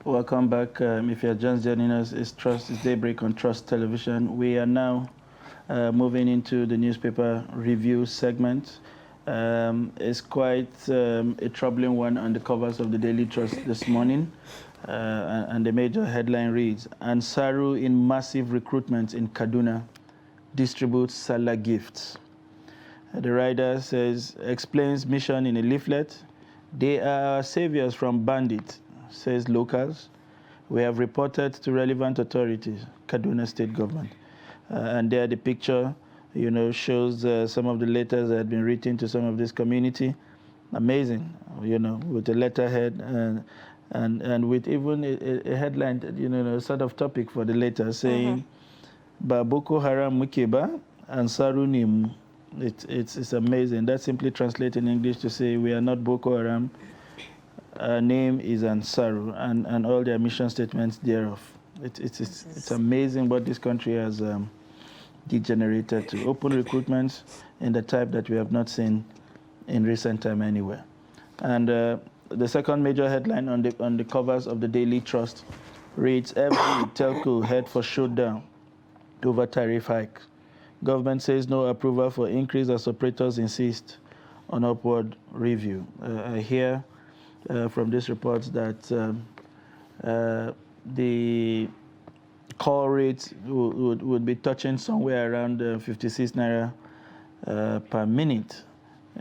Welcome back. If you're just joining us, it's Daybreak on Trust Television. We are now moving into the newspaper review segment. It's quite a troubling one on the covers of the Daily Trust this morning. And the major headline reads, Ansaru in massive recruitment in Kaduna distributes Salah gifts. The writer says, explains mission in a leaflet. They are saviors from bandits, says locals. We have reported to relevant authorities, Kaduna State Government. And there the picture, shows some of the letters that had been written to some of this community. Amazing, with a letterhead and with even a headline, sort of topic for the letter saying, Ba Boko Haram Mukeba Ansaru Nimu. It's amazing. That simply translates in English to say we are not Boko Haram. Our name is Ansaru, and all their mission statements thereof. It's amazing what this country has degenerated to. Open recruitments in the type that we have not seen in recent time anywhere. And the second major headline on the covers of the Daily Trust reads, every telco head for showdown over tariff hike. Government says no approval for increase as operators insist on upward review. I hear from this report that the call rate would be touching somewhere around 56 naira per minute,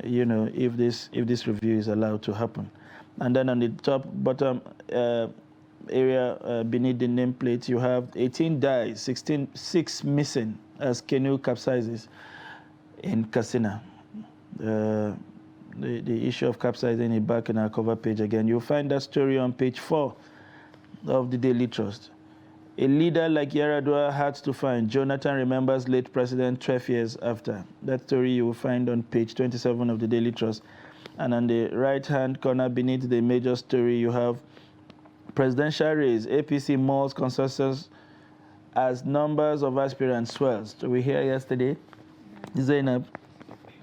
if this review is allowed to happen. And then on the bottom area beneath the nameplate, you have 18 dies, 6 missing as canoe capsizes in Katsina. The issue of capsizing is back in our cover page again. You'll find that story on page 4 of the Daily Trust. A leader like Yaradua had to find. Jonathan remembers late president 12 years after. That story you will find on page 27 of the Daily Trust. And on the right-hand corner beneath the major story, you have presidential race, APC malls consensus as numbers of aspirants swells. So we hear yesterday, Zainab,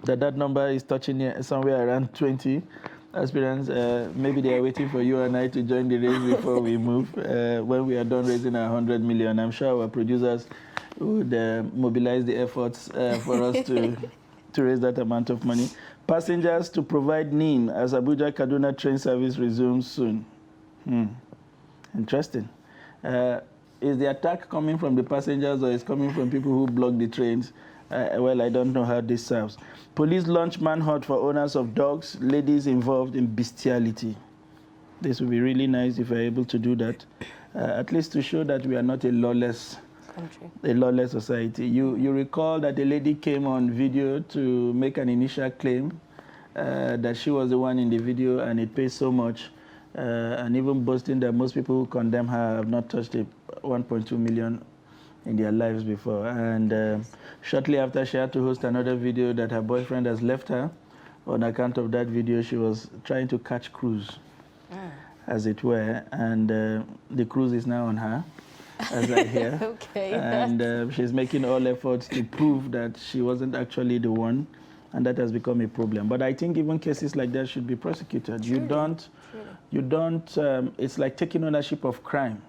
that number is touching somewhere around 20 aspirants. Maybe they are waiting for you and I to join the race before we move. When we are done raising our 100 million, I'm sure our producers would mobilize the efforts for us to raise that amount of money. Passengers to provide NIM as Abuja Kaduna train service resumes soon. Interesting. Is the attack coming from the passengers or is coming from people who block the trains? Well, I don't know how this serves. Police launch manhunt for owners of dogs, ladies involved in bestiality. This would be really nice if we're able to do that, at least to show that we are not a lawless country, a lawless society. You recall that a lady came on video to make an initial claim that she was the one in the video and it pays so much, and even boasting that most people who condemn her have not touched 1.2 million in their lives before. And shortly after, she had to host another video that her boyfriend has left her. On account of that video, she was trying to catch cruise, as it were, and the cruise is now on her, as I hear. Okay. And she's making all efforts to prove that she wasn't actually the one, and that has become a problem. But I think even cases like that should be prosecuted. Truly. You don't, it's like taking ownership of crime.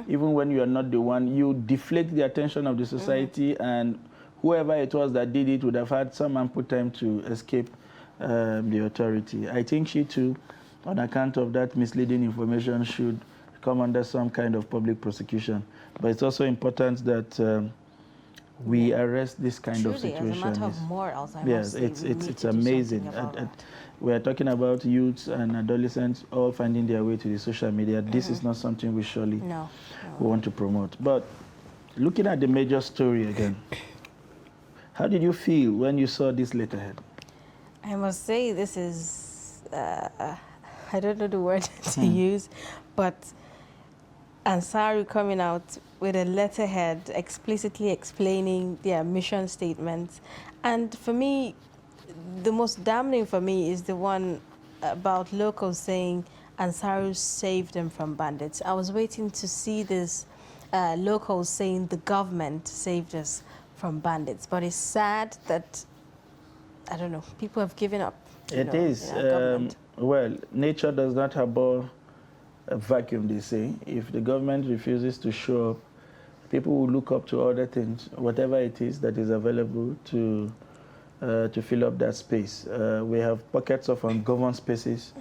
Even when you are not the one, you deflect the attention of the society, and whoever it was that did it would have had some ample time to escape the authority. I think she too, on account of that misleading information, should come under some kind of public prosecution. But it's also important that we arrest this kind of situation. As a matter of morals, yes, it's amazing. We are talking about youths and adolescents all finding their way to the social media. This is not something we surely want to promote. But looking at the major story again, how did you feel when you saw this letterhead? I must say this is, I don't know the word to use, but Ansaru coming out with a letterhead explicitly explaining their mission statements. And for me, the most damning for me is the one about locals saying Ansaru saved them from bandits. I was waiting to see this locals saying the government saved us from bandits. But it's sad that, I don't know, people have given up. It is. Well, nature does not abhor a vacuum, they say. If the government refuses to show up, people will look up to other things, whatever it is that is available to fill up that space. We have pockets of ungoverned spaces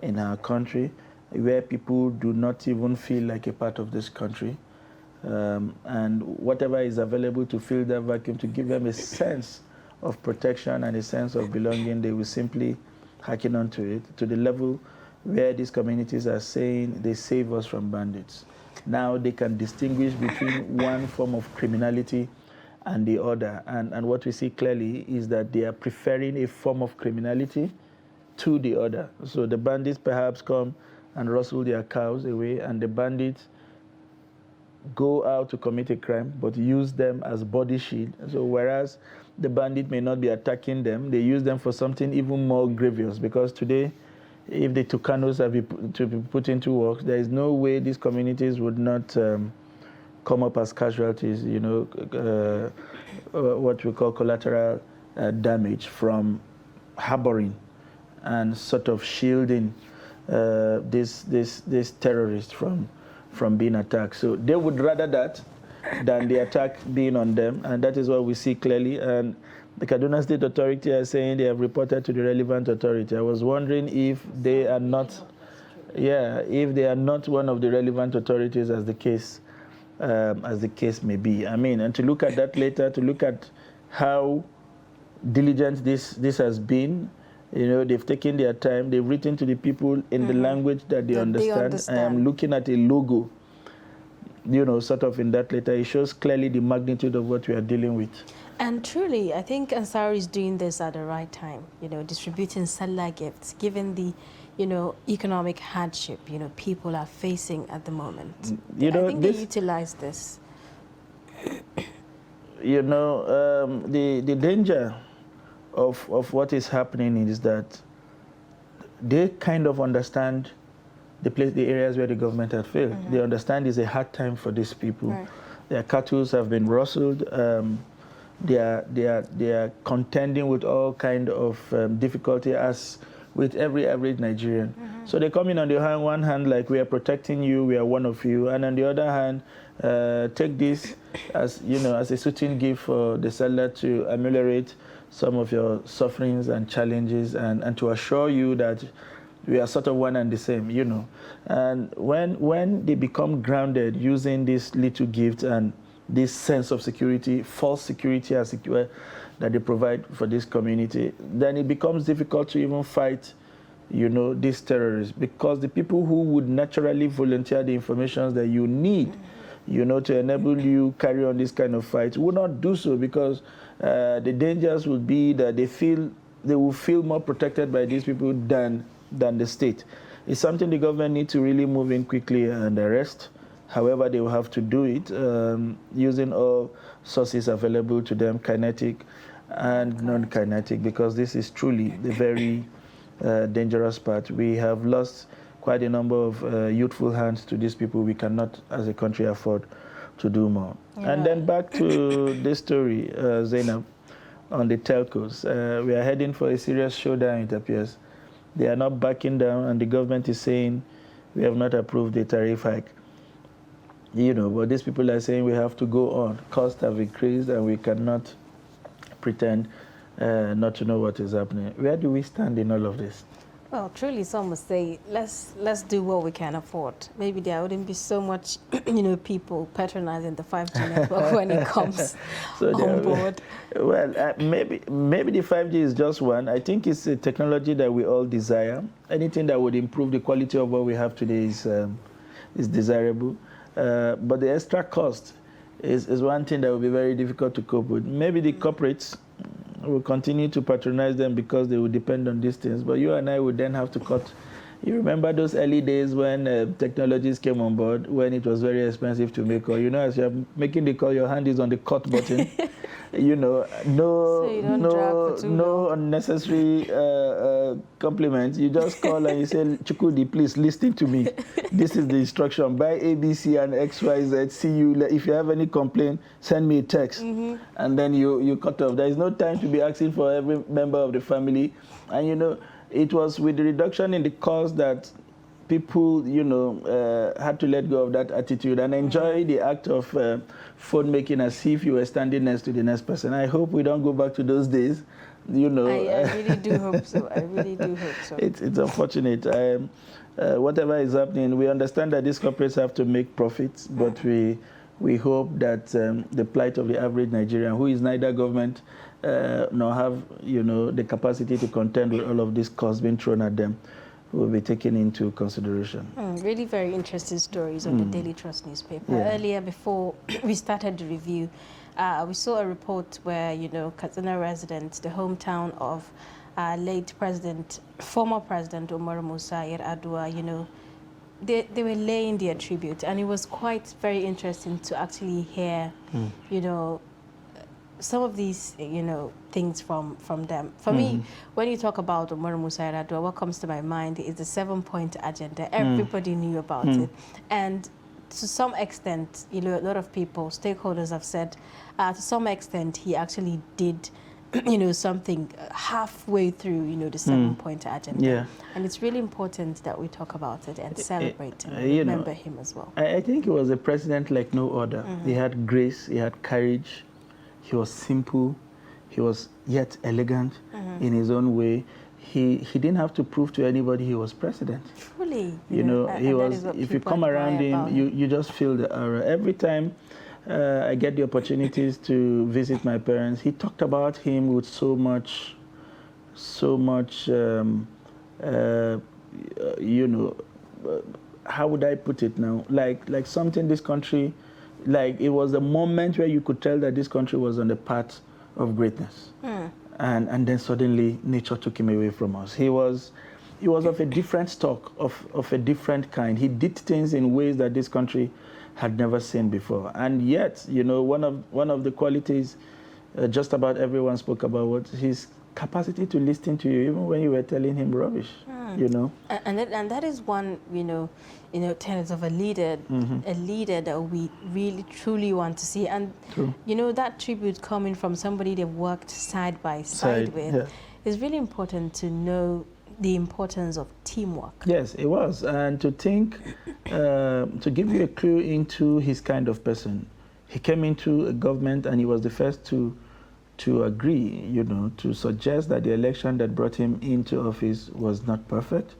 in our country where people do not even feel like a part of this country. And whatever is available to fill that vacuum, to give them a sense of protection and a sense of belonging, they will simply hacking onto it to the level where these communities are saying they save us from bandits. Now they can distinguish between one form of criminality and the other. And what we see clearly is that they are preferring a form of criminality to the other. So the bandits perhaps come and rustle their cows away, and the bandits go out to commit a crime, but use them as body shield. So whereas the bandit may not be attacking them, they use them for something even more grievous, because today, if the Tucanos have to be put into work, there is no way these communities would not come up as casualties, what we call collateral damage from harboring and sort of shielding these terrorists from being attacked. So they would rather that than the attack being on them, and that is what we see clearly. And the Kaduna State Authority are saying they have reported to the relevant authority. I was wondering if they are not, if they are not one of the relevant authorities, as the case may be. I mean, and to look at that later, to look at how diligent this has been. They've taken their time. They've written to the people in the language that they understand. I am looking at a logo, sort of in that letter. It shows clearly the magnitude of what we are dealing with. And truly, I think Ansari is doing this at the right time, distributing satellite gifts, given the, economic hardship, people are facing at the moment. I think they utilize this. The danger of what is happening is that they kind of understand the areas where the government has failed. They understand it's a hard time for these people. Right. Their cattle have been rustled. They are contending with all kind of difficulty, as with every average Nigerian. So they come in on the one hand like, we are protecting you, we are one of you, and on the other hand, take this as as a suiting gift for the seller to ameliorate some of your sufferings and challenges, and to assure you that we are sort of one and the same, And when they become grounded using this little gift and this sense of security, false security as secure, that they provide for this community, then it becomes difficult to even fight, these terrorists, because the people who would naturally volunteer the information that you need, to enable you carry on this kind of fight, will not do so, because the dangers would be that they will feel more protected by these people than the state. It's something the government needs to really move in quickly and arrest. However, they will have to do it using all sources available to them, kinetic and non-kinetic, because this is truly the very dangerous part. We have lost quite a number of youthful hands to these people. We cannot, as a country, afford to do more. Yeah. And then back to this story, Zainab, on the telcos. We are heading for a serious showdown, it appears. They are not backing down, and the government is saying we have not approved the tariff hike. But these people are saying we have to go on. Costs have increased, and we cannot pretend not to know what is happening. Where do we stand in all of this? Well, truly, some would say let's do what we can afford. Maybe there wouldn't be so much, people patronizing the 5G network when it comes on board. Well, maybe the 5G is just one. I think it's a technology that we all desire. Anything that would improve the quality of what we have today is desirable. But the extra cost is one thing that will be very difficult to cope with. Maybe the corporates will continue to patronize them because they will depend on these things. But you and I would then have to cut. You remember those early days when technologies came on board, when it was very expensive to make call. As you're making the call, your hand is on the cut button. No unnecessary compliments. You just call and you say, Chukudi, please listen to me. This is the instruction. Buy ABC and XYZ. See you. If you have any complaint, send me a text. And then you cut off. There is no time to be asking for every member of the family. And it was with the reduction in the cost that people, had to let go of that attitude and enjoy the act of phone making as if you were standing next to the next person. I hope we don't go back to those days. I really do hope so. I really do hope so. It's unfortunate. Whatever is happening, we understand that these corporates have to make profits, but we hope that the plight of the average Nigerian, who is neither government nor have the capacity to contend with all of these costs being thrown at them, will be taken into consideration. Really very interesting stories on the Daily Trust newspaper. Yeah. Earlier, before we started the review, we saw a report where, Katsina residents, the hometown of former President Umaru Musa Yar'Adua, they were laying their tribute, and it was quite very interesting to actually hear, some of these, things from them. For me, when you talk about Umaru Musa Yar'Adua, what comes to my mind is the 7-point agenda. Everybody knew about it. And to some extent, a lot of people, stakeholders have said, to some extent, he actually did, something halfway through, the 7-point agenda. Yeah. And it's really important that we talk about it and celebrate and remember him as well. I think he was a president like no other. He had grace, he had courage, he was simple, he was yet elegant in his own way. He didn't have to prove to anybody he was president. Truly. He was, if you come around him, you just feel the aura. Every time I get the opportunities to visit my parents, he talked about him with so much, how would I put it now? Like something this country, like it was a moment where you could tell that this country was on the path of greatness. And then suddenly nature took him away from us. He was of a different stock, of a different kind. He did things in ways that this country had never seen before. And yet, one of the qualities just about everyone spoke about was his capacity to listen to you, even when you were telling him rubbish. And that is one, tenets of a leader, a leader that we really truly want to see. And True. That tribute coming from somebody they've worked side by side with is really important to know the importance of teamwork. Yes, it was. And to think, to give you a clue into his kind of person, he came into a government and he was the first to agree, to suggest that the election that brought him into office was not perfect.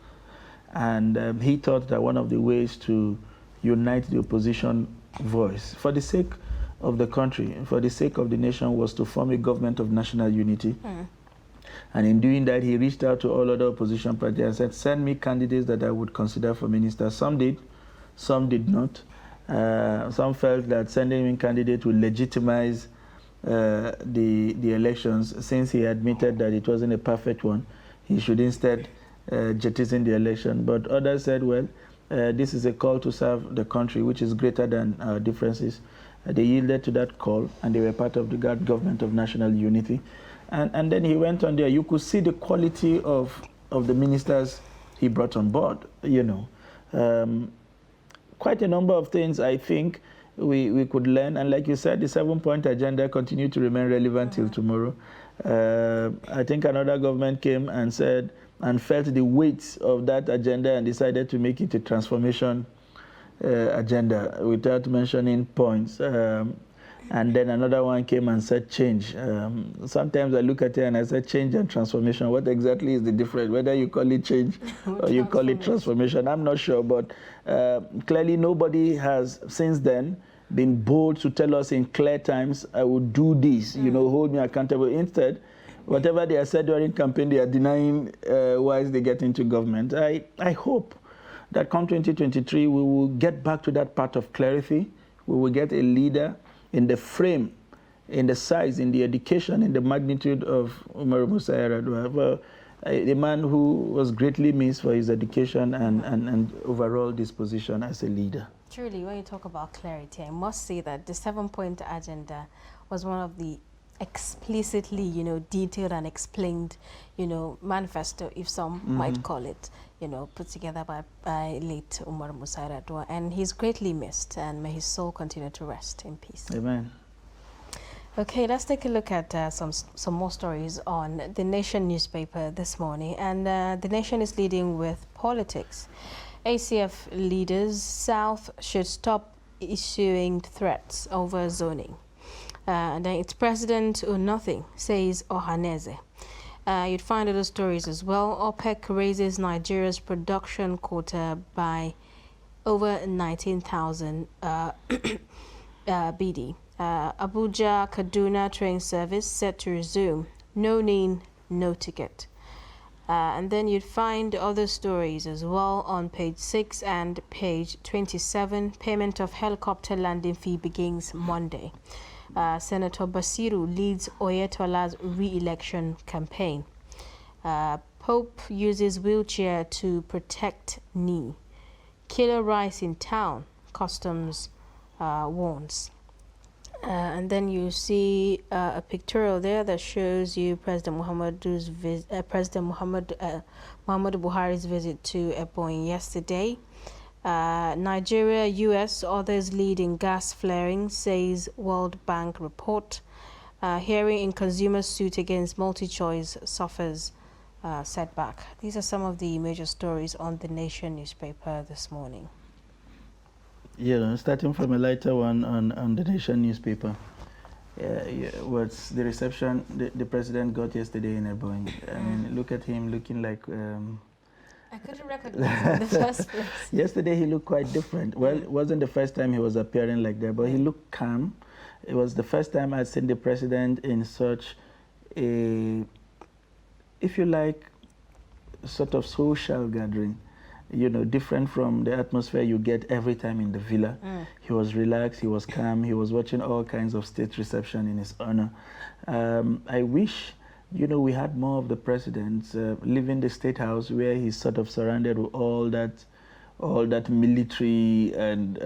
And he thought that one of the ways to unite the opposition voice, for the sake of the country, for the sake of the nation, was to form a government of national unity. And in doing that, he reached out to all other opposition parties and said, send me candidates that I would consider for minister. Some did, some did not. Some felt that sending in candidates would legitimize the elections. Since he admitted that it wasn't a perfect one, he should instead jettison the election. But others said, well, this is a call to serve the country, which is greater than our differences. They yielded to that call, and they were part of the government of national unity. And then he went on there. You could see the quality of the ministers he brought on board, Quite a number of things, I think, we could learn. And like you said, the 7-point agenda continued to remain relevant till tomorrow. I think another government came and said, and felt the weight of that agenda and decided to make it a transformation agenda without mentioning points. And then another one came and said change. Sometimes I look at it and I say change and transformation. What exactly is the difference? Whether you call it change or you call it transformation, I'm not sure. But clearly nobody has since then been bold to tell us in clear times, I will do this, hold me accountable. Instead, whatever they have said during campaign, they are denying once they get into government. I hope that come 2023, we will get back to that part of clarity. We will get a leader in the frame, in the size, in the education, in the magnitude of Umaru Musa Yar'Adua, a man who was greatly missed for his education and overall disposition as a leader. Truly, when you talk about clarity, I must say that the 7-point agenda was one of the explicitly, detailed and explained, manifesto, if some might call it, put together by late Umaru Musa Yar'Adua. And he's greatly missed, and may his soul continue to rest in peace. Amen. Okay, let's take a look at some more stories on The Nation newspaper this morning. And The Nation is leading with politics. ACF leaders, South should stop issuing threats over zoning. And then its president or nothing, says Ohaneze. You'd find other stories as well. Opec raises Nigeria's production quota by over 19,000 BD. Abuja Kaduna train service set to resume. No name, no ticket. And then you'd find other stories as well on page 6 and page 27. Payment of helicopter landing fee begins Monday. Senator Basiru leads Oyetola's re-election campaign. Pope uses wheelchair to protect knee. Killer rise in town, customs warns. And then you see a pictorial there that shows you President Muhammadu Buhari's visit to Ebonyi yesterday. Nigeria, U.S., others lead in gas flaring, says World Bank report. Hearing in consumer suit against MultiChoice suffers setback. These are some of the major stories on the Nation newspaper this morning. Starting from a lighter one on the Nation newspaper. What's the reception the president got yesterday in Ebonyi? I mean, look at him looking like... I couldn't recognize him in the first place. Yesterday he looked quite different. Well, it wasn't the first time he was appearing like that, but he looked calm. It was the first time I'd seen the president in such a, if you like, sort of social gathering. Different from the atmosphere you get every time in the villa. He was relaxed, he was calm, he was watching all kinds of state reception in his honor. I wish, we had more of the presidents leaving the State House where he's sort of surrounded with all that military and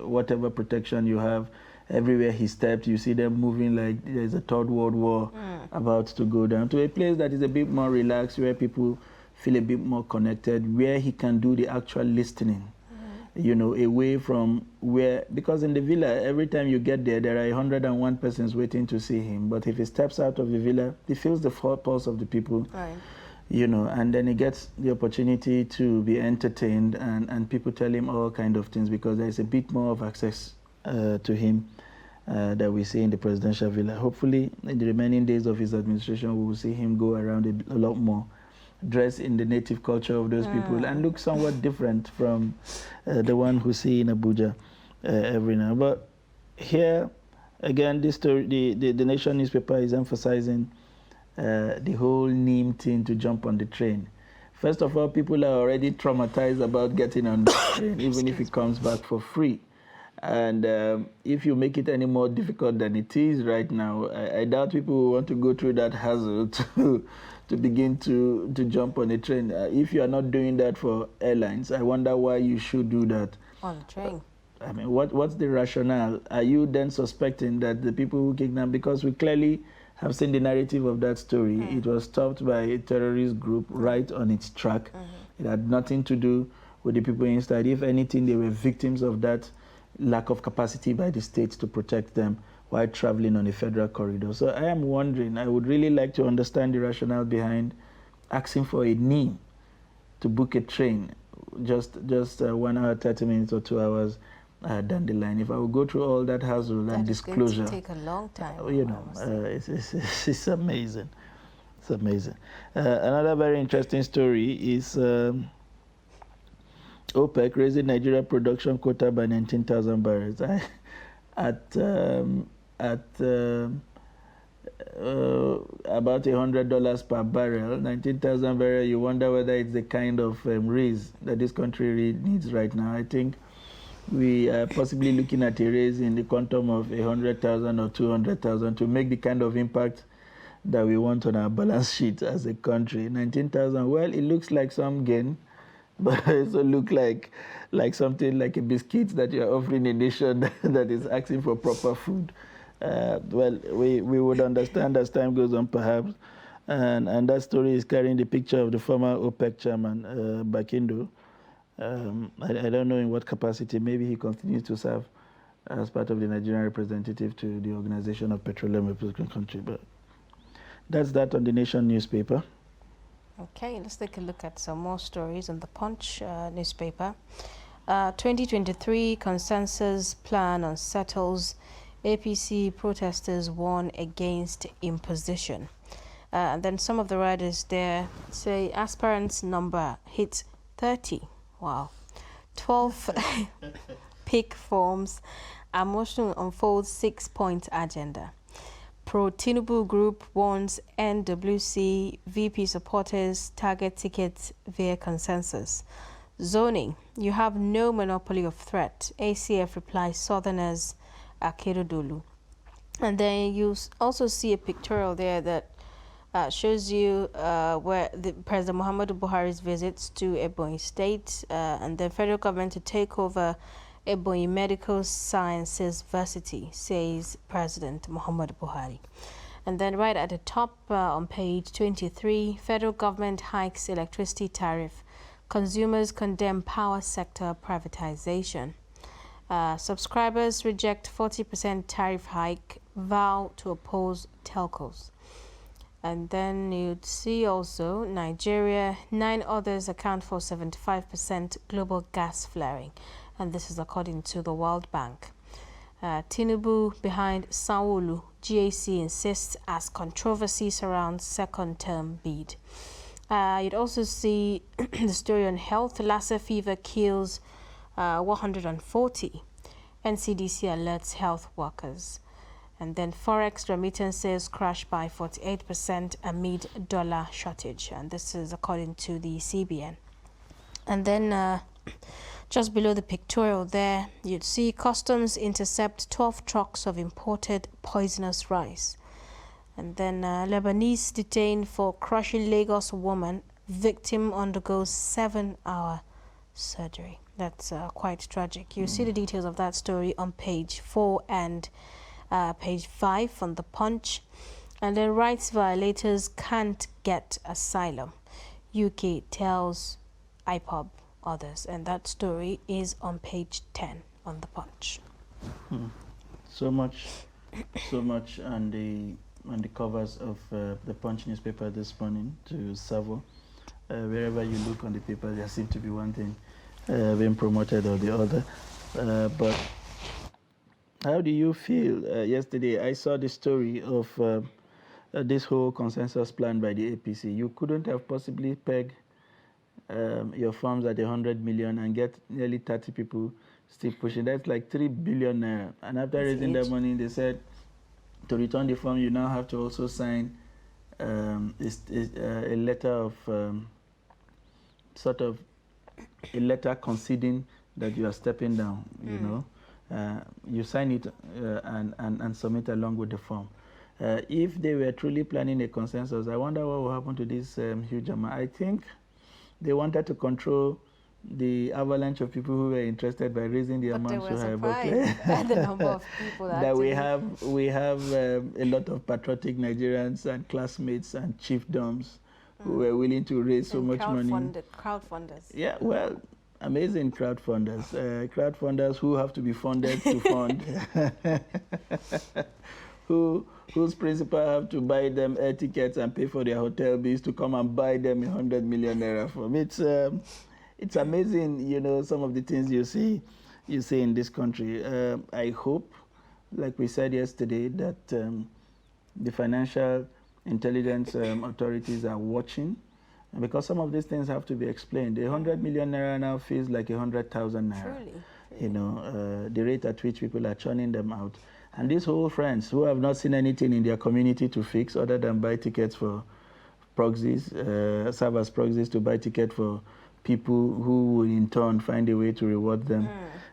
whatever protection you have. Everywhere he stepped, you see them moving like there's a third world war about to go down, to a place that is a bit more relaxed, where people feel a bit more connected, where he can do the actual listening, away from where, because in the villa, every time you get there, there are 101 persons waiting to see him. But if he steps out of the villa, he feels the pulse of the people, right. And then he gets the opportunity to be entertained, and people tell him all kind of things, because there's a bit more of access to him that we see in the presidential villa. Hopefully, in the remaining days of his administration, we will see him go around a lot more, dress in the native culture of those people, and look somewhat different from the one who see in Abuja every now. But here, again, this story, the Nation newspaper is emphasizing the whole NEEM thing to jump on the train. First of all, people are already traumatized about getting on the train, even if it comes back for free. And if you make it any more difficult than it is right now, I doubt people will want to go through that hassle to begin to jump on a train. If you are not doing that for airlines, I wonder why you should do that on the train. I mean, what's the rationale? Are you then suspecting that the people who kidnapped, because we clearly have seen the narrative of that story, it was stopped by a terrorist group right on its track. It had nothing to do with the people inside. If anything, they were victims of that lack of capacity by the state to protect them while traveling on a federal corridor. So I am wondering, I would really like to understand the rationale behind asking for a name to book a train just 1 hour, 30 minutes or 2 hours down the line. If I would go through all that hassle and disclosure, going to take a long time. It's amazing. It's amazing. Another very interesting story is OPEC raising Nigeria production quota by 19,000 barrels. At about $100 per barrel, 19,000 barrels, you wonder whether it's the kind of raise that this country really needs right now. I think we are possibly looking at a raise in the quantum of 100,000 or 200,000 to make the kind of impact that we want on our balance sheet as a country. 19,000, well, it looks like some gain, but it also looks like something like a biscuit that you're offering a nation that is asking for proper food. Well, we would understand as time goes on, perhaps. And that story is carrying the picture of the former OPEC chairman, Bakindo. I don't know in what capacity. Maybe he continues to serve as part of the Nigerian representative to the Organization of Petroleum Republican Country. But that's that on the Nation newspaper. Okay, let's take a look at some more stories in the Punch newspaper. 2023 consensus plan unsettles. APC protesters warn against imposition. And then some of the riders there say aspirants number hit 30. Wow. 12 pick forms. Motion unfolds 6-point agenda. Pro-Tinubu group warns NWC VP supporters target tickets via consensus. Zoning, you have no monopoly of threat. ACF replies Southerners Akeredolu. And then you also see a pictorial there that shows you where the President Muhammadu Buhari's visits to Ebonyi State and the federal government to take over Ebonyi Medical Sciences Varsity, says President Muhammadu Buhari. And then right at the top on page 23, federal government hikes electricity tariff. Consumers condemn power sector privatization. Subscribers reject 40% tariff hike, vow to oppose telcos. And then you'd see also Nigeria, 9 others account for 75% global gas flaring. And this is according to the World Bank. Tinubu behind Sanwo-Olu, GAC insists as controversy surrounds second term bid. You'd also see the story on health. Lassa fever kills 140. NCDC alerts health workers. And then Forex remittances crashed by 48% amid dollar shortage. And this is according to the CBN. And then just below the pictorial there, you'd see customs intercept 12 trucks of imported poisonous rice. And then Lebanese detained for crushing Lagos woman. Victim undergoes 7-hour surgery. That's quite tragic. You see the details of that story on page 4 and page 5 on the Punch. And then rights violators can't get asylum. UK tells IPOB others. And that story is on page 10 on the Punch. So much on the covers of the Punch newspaper this morning to Savo. Wherever you look on the paper, there seems to be one thing being promoted or the other. But how do you feel? Yesterday, I saw the story of this whole consensus plan by the APC. You couldn't have possibly pegged your farms at 100 million and get nearly 30 people still pushing. That's like 3 billion naira. And after raising that money, they said to return the farm, you now have to also sign a letter of sort of a letter conceding that you are stepping down. You know, you sign it and submit along with the form. If they were truly planning a consensus, I wonder what will happen to this huge amount. I think they wanted to control the avalanche of people who were interested by raising the amount so high. But the number of people that we have a lot of patriotic Nigerians and classmates and chiefdoms who were willing to raise so much money. Crowdfunders. Yeah, well, amazing crowdfunders. Crowdfunders who have to be funded to fund. Whose principal have to buy them air tickets and pay for their hotel bills to come and buy them 100 million naira from. It's amazing, you know, some of the things you see in this country. I hope, like we said yesterday, that the financial intelligence authorities are watching, because some of these things have to be explained. 100 million naira now feels like 100,000 naira. Truly. You know, the rate at which people are churning them out. And these whole friends who have not seen anything in their community to fix other than buy tickets for proxies, serve as proxies to buy tickets for people who will in turn find a way to reward them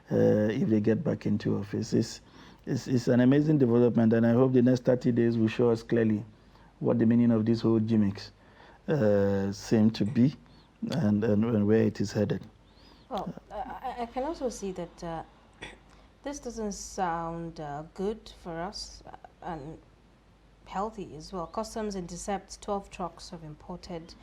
if they get back into office. It's an amazing development, and I hope the next 30 days will show us clearly what the meaning of this whole gimmicks seem to be and where it is headed. Well, I can also see that this doesn't sound good for us and healthy as well. Customs intercept 12 trucks of imported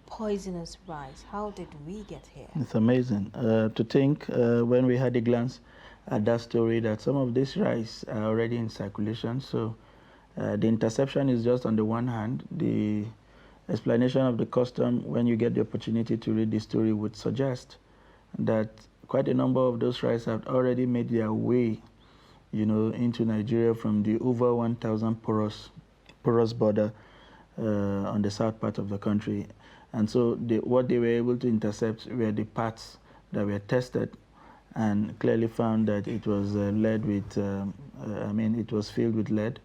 poisonous rice. How did we get here? It's amazing to think when we had a glance at that story that some of this rice are already in circulation. So the interception is just on the one hand. The explanation of the custom, when you get the opportunity to read the story, would suggest that quite a number of those rice have already made their way, into Nigeria from the over 1,000 porous border on the south part of the country. And so what they were able to intercept were the parts that were tested and clearly found that it was lead with, it was filled with lead,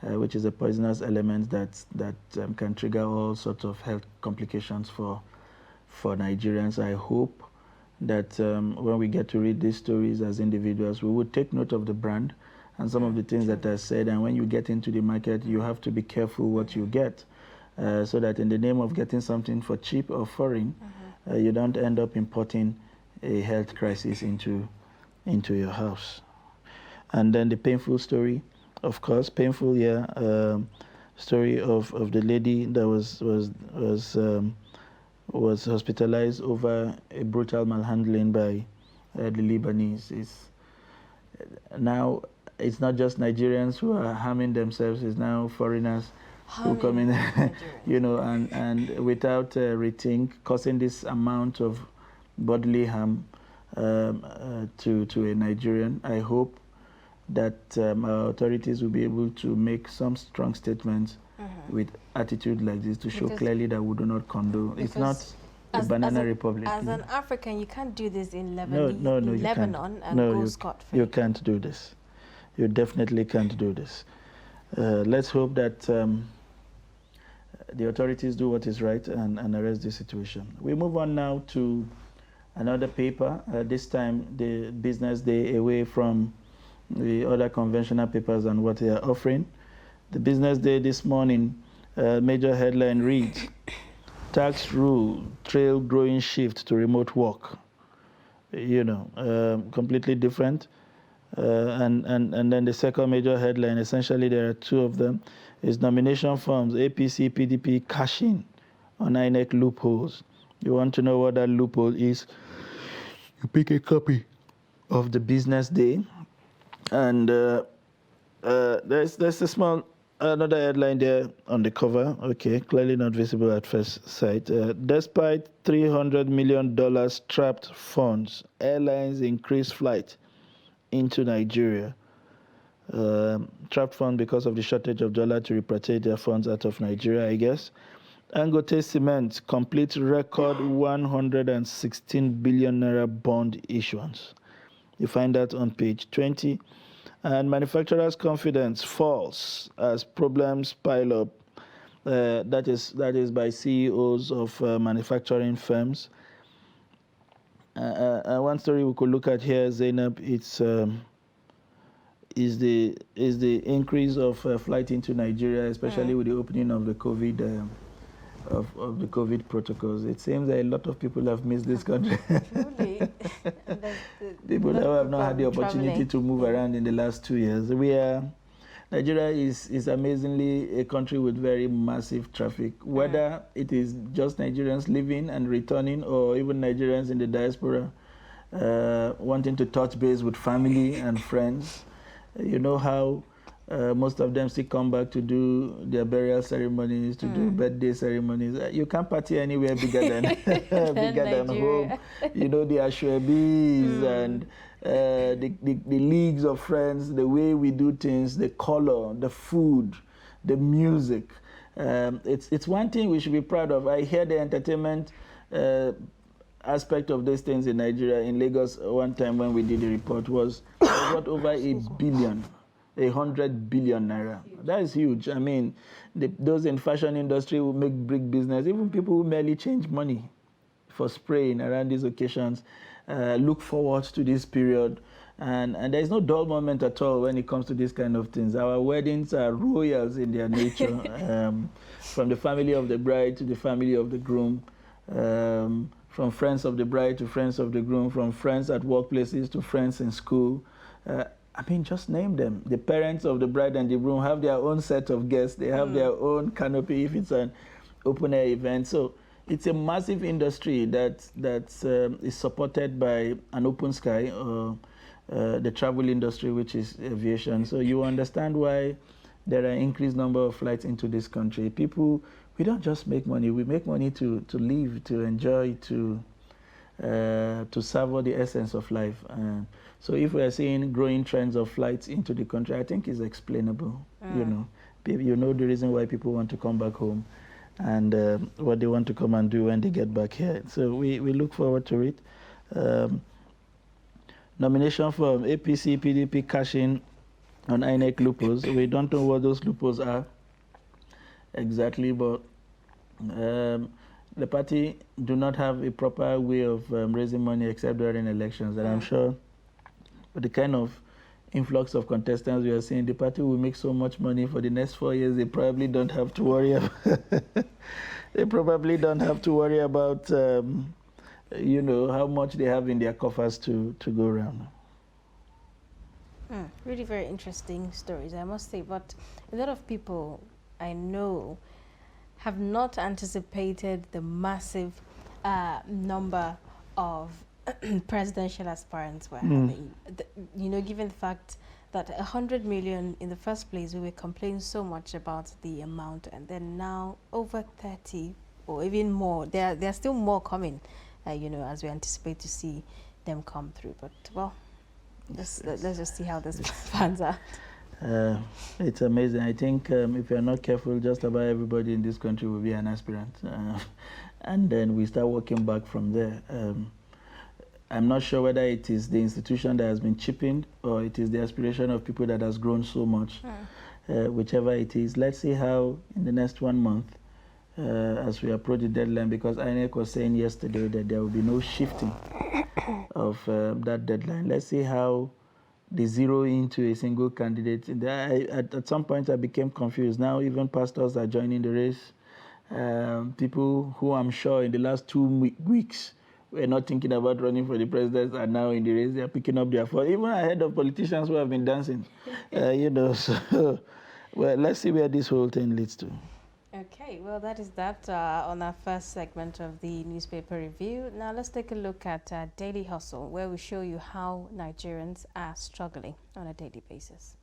which is a poisonous element that can trigger all sorts of health complications for Nigerians. I hope that when we get to read these stories as individuals, we would take note of the brand and some of the things that are said. And when you get into the market, you have to be careful what you get, so that in the name of getting something for cheap or foreign, you don't end up importing a health crisis into your house. And then the painful story, of course, painful, story of the lady that was hospitalized over a brutal malhandling by the Lebanese. Now it's not just Nigerians who are harming themselves; it's now foreigners who come in, and without rethink, causing this amount of bodily harm to a Nigerian. I hope that our authorities will be able to make some strong statements with attitude like this to show clearly that we do not condone. It's not a banana republic. As an African, you can't do this in Lebanon and go scot-free. You can't do this. You definitely can't do this. Let's hope that the authorities do what is right and arrest the situation. We move on now to another paper, this time the Business Day, away from the other conventional papers and what they are offering. The Business Day this morning, major headline reads, tax rule trail growing shift to remote work. Completely different. And then the second major headline, essentially there are two of them, is nomination forms, APC, PDP cashing on INEC loopholes. You want to know what that loophole is? You pick a copy of the Business Day, and there's a small another headline there on the cover. Okay, clearly not visible at first sight. Despite $300 million trapped funds, airlines increase flight into Nigeria. Trapped fund because of the shortage of dollar to repatriate their funds out of Nigeria, I guess. Dangote Cement complete record 116 billion naira bond issuance. You find that on page 20. And manufacturers' confidence falls as problems pile up. That is by CEOs of manufacturing firms. One story we could look at here, Zainab, is the increase of flight into Nigeria, especially with the opening of the COVID of the COVID protocols. It seems that a lot of people have missed this country. Truly. People that have not had the opportunity to move around in the last 2 years. Nigeria is amazingly a country with very massive traffic, whether it is just Nigerians living and returning or even Nigerians in the diaspora wanting to touch base with family and friends. You know how most of them still come back to do their burial ceremonies, to do birthday ceremonies. You can't party anywhere bigger than than home. The ashwebis and the leagues of friends, the way we do things, the color, the food, the music. It's one thing we should be proud of. I hear the entertainment aspect of these things in Nigeria. In Lagos, one time when we did the report, was about over 100 billion naira. That is huge. I mean, those in fashion industry will make big business. Even people who merely change money for spraying around these occasions look forward to this period. And there is no dull moment at all when it comes to these kind of things. Our weddings are royals in their nature, from the family of the bride to the family of the groom, from friends of the bride to friends of the groom, from friends at workplaces to friends in school. Just name them. The parents of the bride and the groom have their own set of guests. They have their own canopy if it's an open-air event. So it's a massive industry that is supported by an open sky, the travel industry, which is aviation. So you understand why there are increased number of flights into this country. People we don't just make money. We make money to live, to enjoy, to savor the essence of life. So if we are seeing growing trends of flights into the country, I think it's explainable. You know the reason why people want to come back home and what they want to come and do when they get back here. So we look forward to it. Nomination from APC, PDP cashing on INEC loopholes. We don't know what those loopholes are exactly, but the party do not have a proper way of raising money except during elections. And I'm sure with the kind of influx of contestants we are seeing, the party will make so much money for the next 4 years. They probably don't have to worry about. They probably don't have to worry about how much they have in their coffers to go around. Really very interesting stories, I must say. But a lot of people I know have not anticipated the massive number of presidential aspirants we're having. Given the fact that 100 million in the first place, we were complaining so much about the amount, and then now over 30 or even more. There are still more coming, as we anticipate to see them come through. But well, let's just see how this pans out. It's amazing. I think if you're not careful, just about everybody in this country will be an aspirant. And then we start working back from there. I'm not sure whether it is the institution that has been cheapened or it is the aspiration of people that has grown so much. Whichever it is, let's see how in the next 1 month, as we approach the deadline, because INEC was saying yesterday that there will be no shifting of that deadline. Let's see how they zero into a single candidate. At some point, I became confused. Now even pastors are joining the race. People who I'm sure in the last 2 weeks were not thinking about running for the president are now in the race. They are picking up their phone, even ahead of politicians who have been dancing. So, well, let's see where this whole thing leads to. Okay, well, that is that on our first segment of the newspaper review. Now let's take a look at Daily Hustle, where we show you how Nigerians are struggling on a daily basis.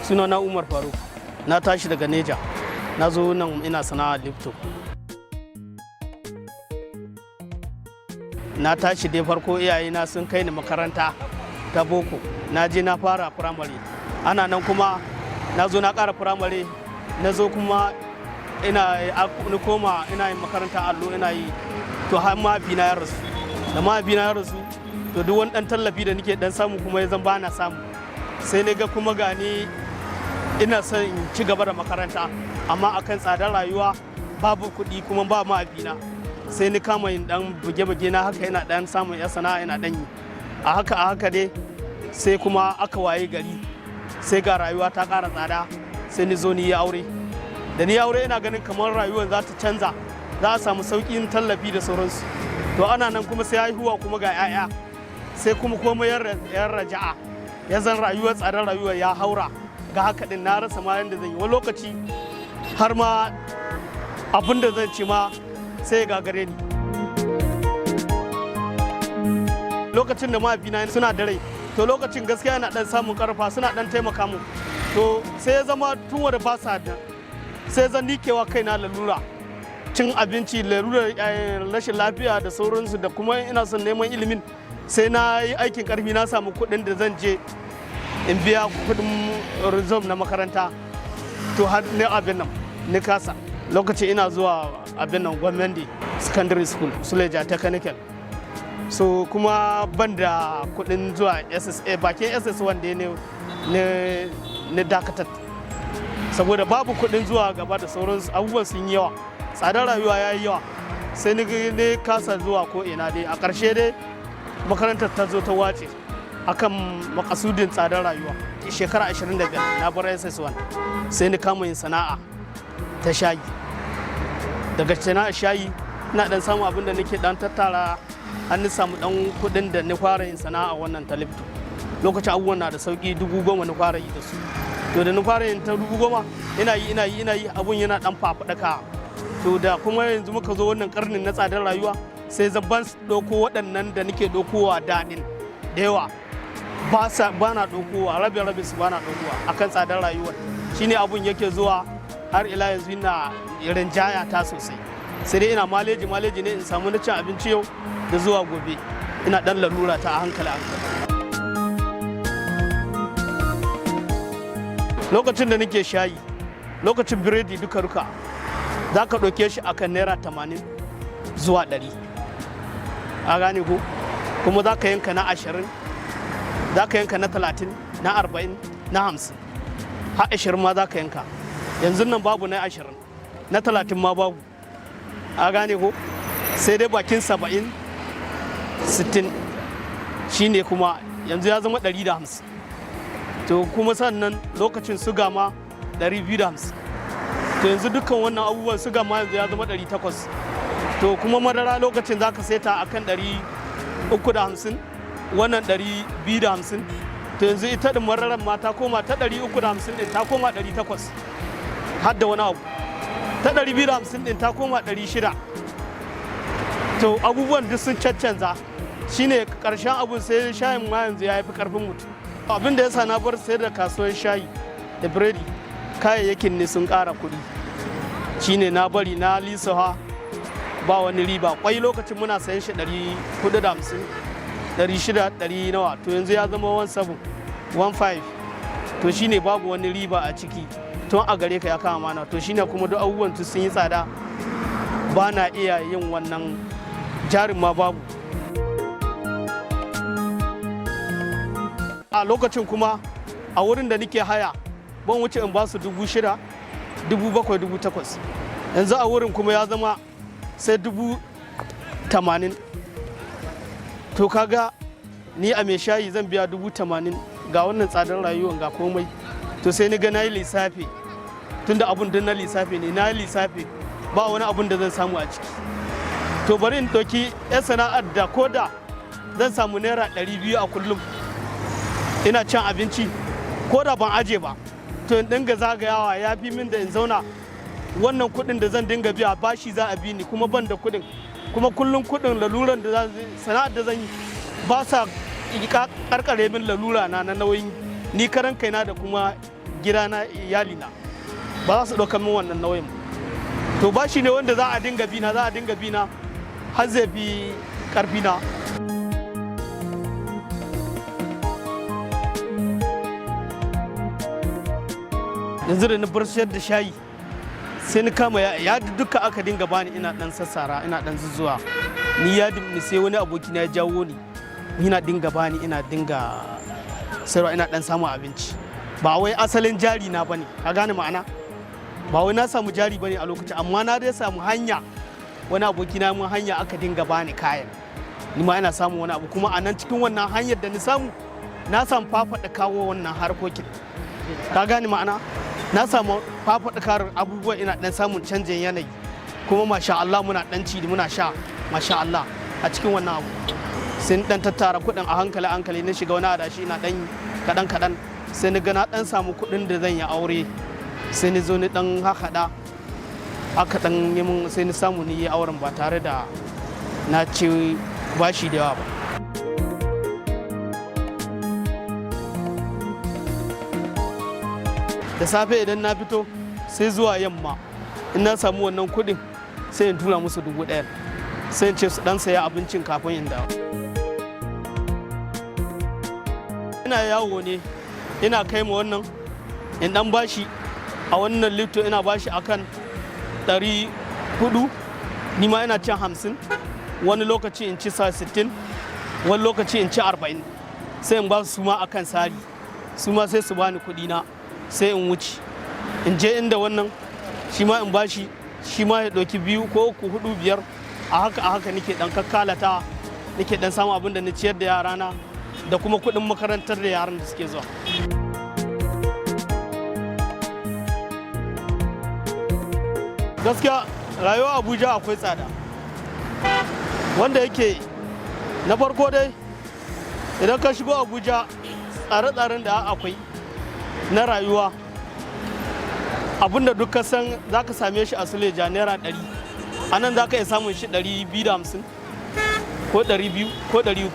Sunana Umar Faruk, na tashi daga Neja, na zo nan ina sana'a lifto. Na tashi dai farko iyayena sun kai ni makaranta ta boko, na je na fara firamare. Ana nan kuma na zo na ƙara firamare, na zo kuma ni koma ina yin makaranta allo ina yi, to har mahaifina ya rasu. Da mahaifina ya rasu, to duk wani ɗan tallafi da nake ɗan samu kuma ya zan ba na samu. Sai na ga kuma gani ina son in ci gaba da makaranta, amma akan tsadar rayuwa babu kuɗi kuma ba mahaifina. Sai ni kama yin dan buge-buge na haka yana dan samun ya sana'a yana dan yi. A haka dai sai kuma aka waye gari, sai ga rayuwa ta ƙara tsada, sai ni zo ni yi aure. Da ni aure ina ganin kamar rayuwar za ta canza, za a samu sauƙin tallafi da sauransu. To ana nan kuma sai haihuwa kuma ga 'ya'ya, sai kuma komai yan raja'a. Ya zan rayuwar tsadar rayuwar ya haura, ga haka din na rasa ma yadda zan yi. Wani lokaci har ma abin da zan ci ma sai ya gagare ni. Lokacin da mahaifina suna da rai, to lokacin gaskiya yana dan samun karfa, suna dan taimaka mu. To sai ya zama tun wanda ba sa da, sai zan nikewa kaina lalura, cin abinci, lalura, rashin lafiya da sauransu, da kuma ina son neman ilimin. Sai na yi aikin karfi, na samu kuɗin da zan je in biya kuɗin resume na makaranta. To har ne abin nan ni kasa. Lokacin ina zuwa abin nan gwamnati secondary school Suleja technical. So kuma ban da kuɗin zuwa SSA, bakin SS1 da ne dakatar, saboda babu kuɗin zuwa gaba da sauransu, abubuwan sun yi yawa, tsadar rayuwa ya yi yawa. Sai ni kasa zuwa ko ina dai. A ƙarshe dai makarantar ta zo ta wace, akan makasudin tsadar rayuwa. Shekara 25 na bar SS1 sai ni kama yin sana'a ta shayi. Daga sana'ar shayi ina dan samu abin da nake dan tattara, an samu dan kudin da ni fara yin sana'a wannan talibto. Lokacin abubuwan na da sauki 10,000 ni fara yi da su. To da ni fara yin ta 10,000 ina yi abun yana dan fafuɗaka. To da kuma yanzu muka zo wannan karnin na tsadar rayuwa sai zabban ɗauko waɗannan da nake ɗaukowa daɗin da yawa ba na ɗaukowa rabe su ba na ɗaukowa akan tsadar rayuwar. Shine abun yake zuwa har ila yanzu ina rinjaya ta sosai. Sai dai ina maleji ne in samu na cin abinci yau da zuwa gobe, ina ɗan lalura ta a hankali. Lokacin da nake shayi, lokacin biredi duka za ka ɗauke shi akan naira 80 zuwa 100, a gane ko, kuma za ka yanka na 20, za ka yanka na 30, na 40, na 50, har 20 ma za ka yanka. Yanzu nan babu na 20, na 30 ma babu, a gane ko, sai dai bakin 70, 60 shine kuma yanzu ya zama 150. To kuma sannan lokacin suga ma 250. To yanzu dukkan wannan abubuwan suga ma yanzu ya zama 800. To kuma madara lokacin za ka saita a kan 350, wannan 250. To yanzu ita ɗin madaran ma ta koma ta 350 ɗin ta koma 800 har da wani abu. Ta 250 ɗin ta koma 600. To abubuwan duk sun caccanza. Shine ƙarshen abun sai shayin ma yanzu ya fi ƙarfin mutum. Abin da ya sa na bar sayar da kasuwar shayi da biredi, kayayyakin ne sun ƙara kuɗi. Shine na bari na lisafa ba wani riba. Kwai lokacin muna sayan shi 450, 600, 100 nawa. To yanzu ya zama 17, 15. To shine babu wani riba a ciki. Tun a gare ka ya kama mana. To shine kuma duk abubuwan sun yi tsada. Ba na iya yin wannan, jarin ma babu. A lokacin kuma a wurin da nake haya ban wuce in ba su 6,000, 7,000, 8,000. Yanzu a wurin kuma ya zama sai 80,000. To kaga ni a mai shayi zan biya 80,000 ga wannan tsadar rayuwar ga komai. To sai ni ga nayi lissafi, tunda abun din na lissafi ne, na yi lissafi ba wani abun da zan samu a ciki. To bari in ɗauki 'yan sana'ar da ko da zan samu naira 200 a kullum ina cin abinci, ko da ban aje ba, to in dinga zagayawa ya fi min da in zauna wannan kuɗin da zan dinga biya bashi za a bi ni, kuma ban da kuɗin, kuma kullum kuɗin laluran da sana'ar da zan yi ba sa karkare min lalura na nauyin ni karan kaina da kuma gidana, iyalina ba za su ɗauka min wannan nauyin. To bashi ne wanda za a dinga bina har zai fi ƙarfina. Yanzu da na bar sayar da shayi sai ni kama ya duka aka dinga bani, ina dan sassara, ina dan zuzuwa. Ni ya ni sai wani aboki na ya jawo ni, ina dinga bani, ina dinga sayarwa, ina dan samun abinci. Ba wai asalin jari na bane, ka gane ma'ana? Ba wai na samu jari bane a lokacin, amma na dai samu hanya. Wani aboki na mun hanya aka dinga bani kayan. Ni ma ina samun wani abu, kuma a nan cikin wannan hanyar da ni samu, na samu fafaɗa kawo wannan harkokin. Ka gane ma'ana? Na samu fafaɗakar abubuwa, ina ɗan samun canjin yanayi, kuma masha Allah muna ɗan ci muna sha, masha Allah a cikin wannan abu. Sai ni ɗan tattara kuɗin a hankali na shiga wani adashi, ina ɗan kaɗan sai ni ga na ɗan samu kuɗin da zan yi aure. Sai ni zo ni ɗan haɗa aka ɗan yi mun, sai ni samu ni yi auren ba tare da na ci bashi da yawa ba. Da safe idan na fito sai zuwa yamma in na samu wannan kuɗin sai in tura musu 1,000, sai in ce su dan saya abincin kafin in dawo. Ina yawo ne, ina kai ma wannan in dan bashi a wannan lifto, ina bashi akan 400, ni ma ina cin 50, wani lokaci in ci 60, wani lokaci in ci 40, sai in ba su ma akan sari, su ma sai su bani kuɗi na. Sai in wuce in je inda wannan shi ma in bashi, shi ma ya ɗauki 2 ko 3, 4, 5. A haka nake dan kakkalata, nake dan samu abin da na ciyar da yarana da kuma kuɗin makarantar da yaran da suke zuwa. Gaskiya rayuwa Abuja akwai tsada, wanda yake na farko dai idan ka shigo Abuja tsare-tsaren da akwai na rayuwa abinda duk ka san za ka same shi a Suleja naira 100, a nan za ka iya samun shi 250 ko 200 ko 300.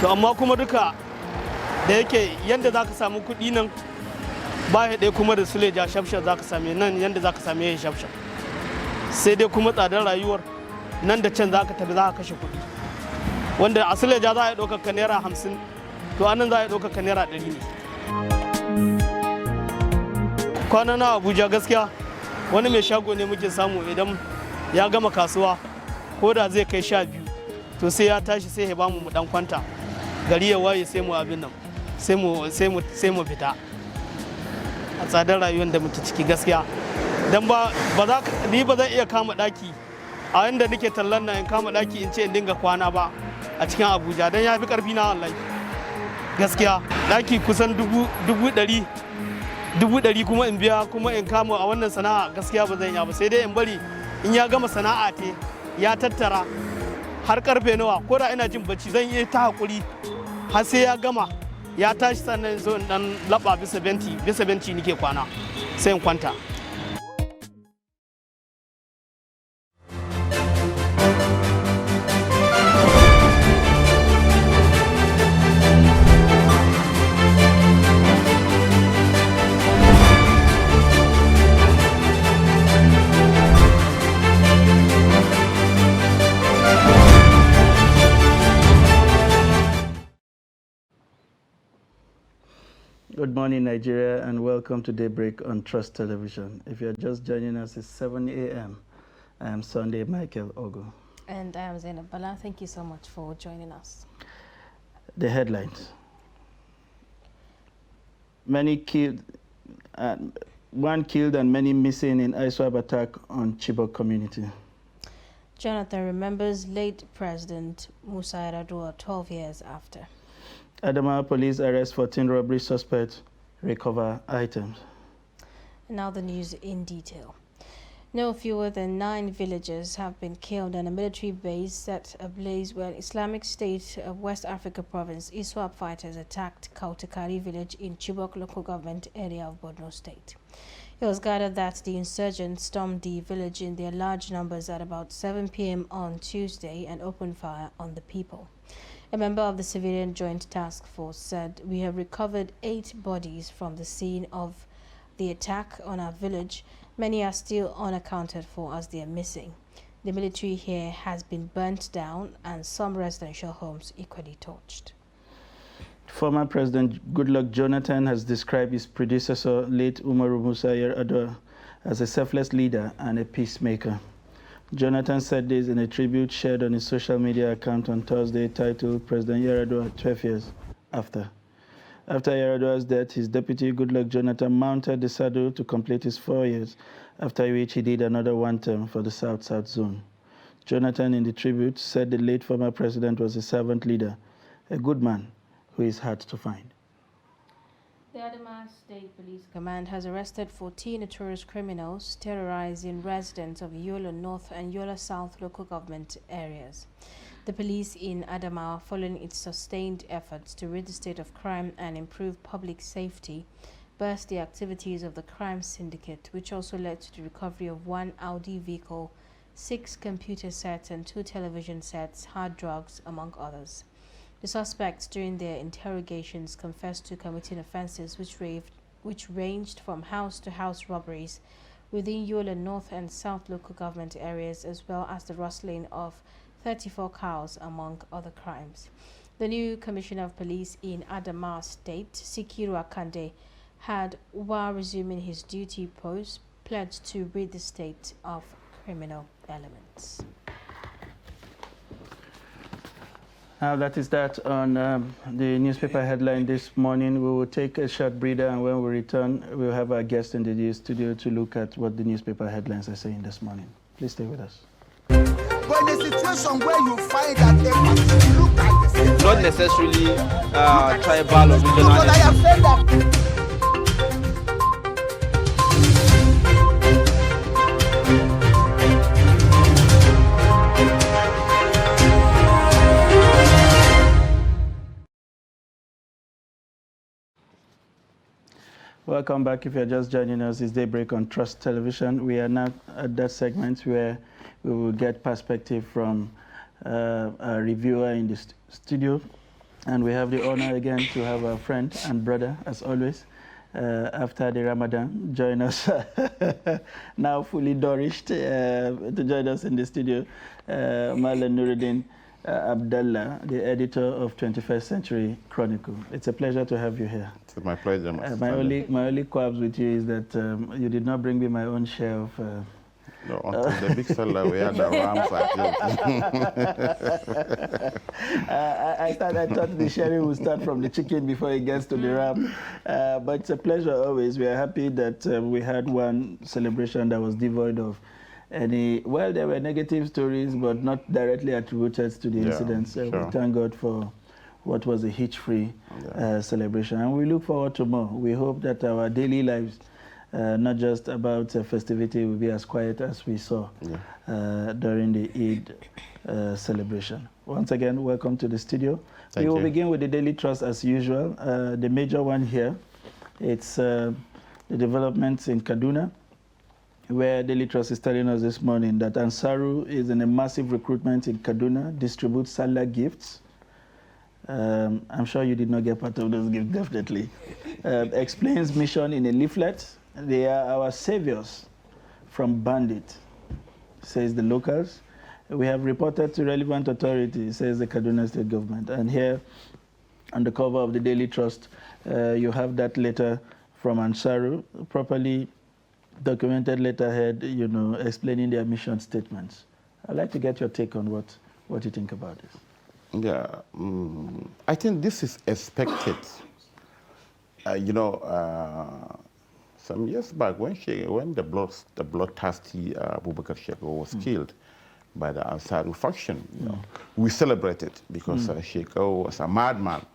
To amma kuma duka da yake yadda za ka samu kuɗi nan ba ya ɗaya kuma da Suleja shafshaf za ka same nan yadda za ka same ya shafshaf, sai dai kuma tsadar rayuwar nan da can za ka tafi za ka kashe kuɗi, wanda a Suleja za a yi ɗaukar ka naira 50, to anan za a yi ɗaukar ka naira 100 ne. Kwana na Abuja gaskiya wani mai shago ne muke samu idan ya gama kasuwa ko da zai kai 12, to sai ya tashi sai ya bamu mu dan kwanta, gari ya waye sai mu abin nan sai mu fita a tsadar rayuwar da muke ciki gaskiya. Dan ni ba zan iya kama daki a yanda nake tallan nan in kama daki in ce in dinga kwana ba a cikin Abuja, dan ya fi karfi na wallahi gaskiya. Daki kusan 100,000 kuma in biya kuma in kama a wannan sana'a gaskiya ba zan iya ba, sai dai in bari in ya gama sana'a te ya tattara har karfe nawa, ko da ina jin bacci zan iya ta hakuri har sai ya gama ya tashi, sannan zo in dan laba bisa benci nike kwana sai in kwanta. Good morning, Nigeria, and welcome to Daybreak on Trust Television. If you're just joining us, it's 7 a.m. I am Sunday Michael Ogo. And I am Zainab Bala. Thank you so much for joining us. The headlines. Many killed, one killed and many missing in ISWAP attack on Chibok community. Jonathan remembers late President Musa Yar'Adua 12 years after. Adamawa police arrest 14 robbery suspects, recover items. Now the news in detail. No fewer than 9 villagers have been killed and a military base set ablaze when Islamic State of West Africa province ISWAP fighters attacked Kautakari village in Chibok local government area of Borno State. It was gathered that the insurgents stormed the village in their large numbers at about 7 p.m. on Tuesday and opened fire on the people. A member of the Civilian Joint Task Force said, "We have recovered 8 bodies from the scene of the attack on our village. Many are still unaccounted for as they are missing. The military here has been burnt down and some residential homes equally torched." Former President Goodluck Jonathan has described his predecessor, late Umaru Musa Yar'Adua, as a selfless leader and a peacemaker. Jonathan said this in a tribute shared on his social media account on Thursday titled President Yar'Adua 12 years after. After Yar'Adua's death, his deputy Goodluck Jonathan mounted the saddle to complete his 4 years, after which he did another 1 term for the South-South zone. Jonathan, in the tribute, said the late former president was a servant leader, a good man who is hard to find. The Adamawa State Police Command has arrested 14 notorious criminals terrorizing residents of Yola North and Yola South local government areas. The police in Adamawa, following its sustained efforts to rid the state of crime and improve public safety, burst the activities of the crime syndicate, which also led to the recovery of 1 Audi vehicle, 6 computer sets and 2 television sets, hard drugs, among others. The suspects, during their interrogations, confessed to committing offences which ranged from house-to-house robberies within Yola North and South local government areas, as well as the rustling of 34 cows, among other crimes. The new Commissioner of Police in Adamawa State, Sikiru Akande, had, while resuming his duty post, pledged to rid the state of criminal elements. Now that is that on the newspaper headline this morning. We will take a short breather, and when we return, we'll have our guest in the studio to look at what the newspaper headlines are saying this morning. Please stay with us. But in a situation where you find that a person look at the same, not necessarily tribal or regional. but I have said that. Welcome back. If you're just joining us, it's Daybreak on Trust Television. We are now at that segment where we will get perspective from a reviewer in the studio. And we have the honor again to have our friend and brother, as always, after the Ramadan, join us, now fully nourished, to join us in the studio, Marlon Nuruddin Abdallah, the editor of 21st Century Chronicle. It's a pleasure to have you here. It's my pleasure. My only qualms with you is that you did not bring me my own share of... No, until the big fella, we had the rams I thought the sharing would start from the chicken before it gets to the ram. But it's a pleasure always. We are happy that we had one celebration that was devoid of any... Well, there were negative stories, but not directly attributed to the incidents. Sure. We thank God for what was a hitch-free celebration. And we look forward to more. We hope that our daily lives, not just about festivity, will be as quiet as we saw during the Eid celebration. Once again, welcome to the studio. We will begin with the Daily Trust as usual. The major one here, it's the developments in Kaduna, where Daily Trust is telling us this morning that Ansaru is in a massive recruitment in Kaduna, distributes Salah gifts. I'm sure you did not get part of those gifts, definitely. Explains mission in a leaflet. They are our saviors from bandit, says the locals. We have reported to relevant authorities, says the Kaduna State government. And here, on the cover of the Daily Trust, you have that letter from Ansaru, properly documented letterhead, you know, explaining their mission statements. I'd like to get your take on what you think about this. Yeah, I think this is expected. Some years back, when the bloodthirsty Abubakar Shekau was killed by the Ansaru faction, we celebrated because Shekau was a madman,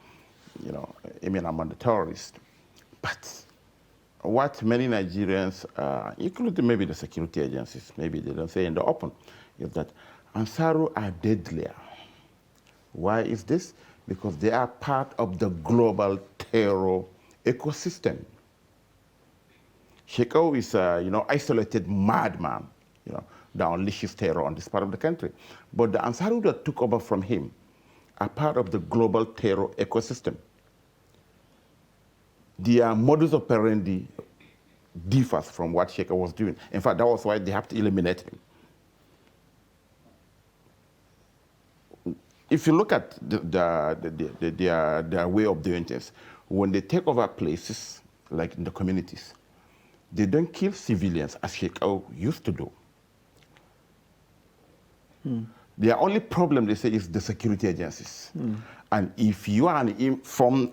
even among the terrorists. But what many Nigerians, including maybe the security agencies, maybe they don't say in the open, is that Ansaru are deadlier. Why is this? Because they are part of the global terror ecosystem. Shekau is a isolated madman, that unleashes terror on this part of the country. But the Ansaru that took over from him are part of the global terror ecosystem. Their modus operandi differs from what Shekau was doing. In fact, that was why they have to eliminate him. If you look at their way of doing things, when they take over places, like in the communities, they don't kill civilians as Shekau used to do. Their only problem, they say, is the security agencies. And if you are found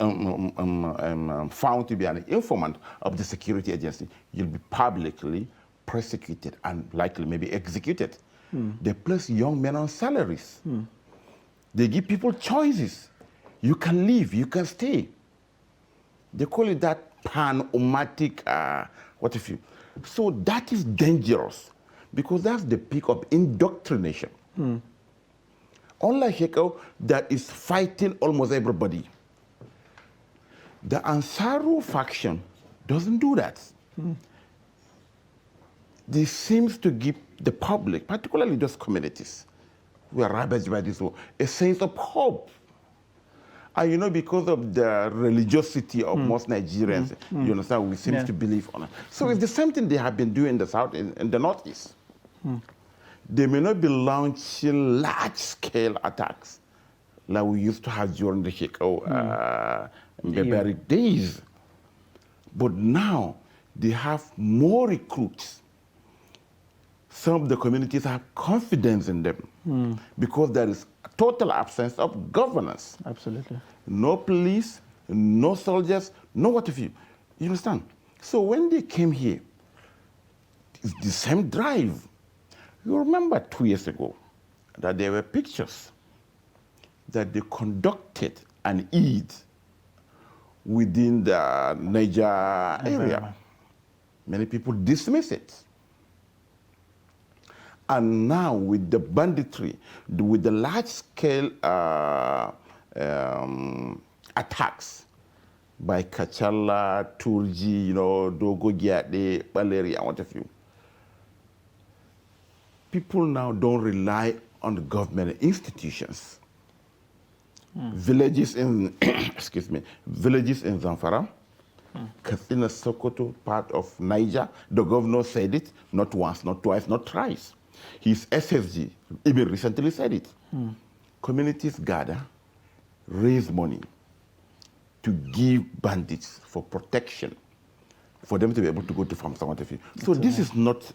to be an informant of the security agency, you'll be publicly prosecuted and likely maybe executed. They place young men on salaries. They give people choices. You can leave, you can stay. They call it that pan-umatic, So that is dangerous because that's the peak of indoctrination. Unlike Shekau, that is fighting almost everybody. The Ansaru faction doesn't do that. This seems to give the public, particularly those communities who are ravaged by this war, a sense of hope. And because of the religiosity of most Nigerians, you understand, we seem to believe on it. So it's the same thing they have been doing in the South, in the Northeast. They may not be launching large-scale attacks like we used to have during the Shekau barbaric days. But now they have more recruits. Some of the communities have confidence in them because there is a total absence of governance. Absolutely. No police, no soldiers, no what have you. You understand? So when they came here, it's the same drive. You remember 2 years ago that there were pictures that they conducted an Eid within the Niger area. Many people dismiss it. And now with the banditry, with the large-scale attacks by Kachala, Turji, Dogo Giade, Baleri, and what have you, people now don't rely on the government institutions. Villages in, excuse me, villages in Zamfara, Katsina, Sokoto, part of Niger, the governor said it, not once, not twice, not thrice. His SSG even recently said it. Communities gather, raise money to give bandits for protection, for them to be able to go to farms and what have you. So this is not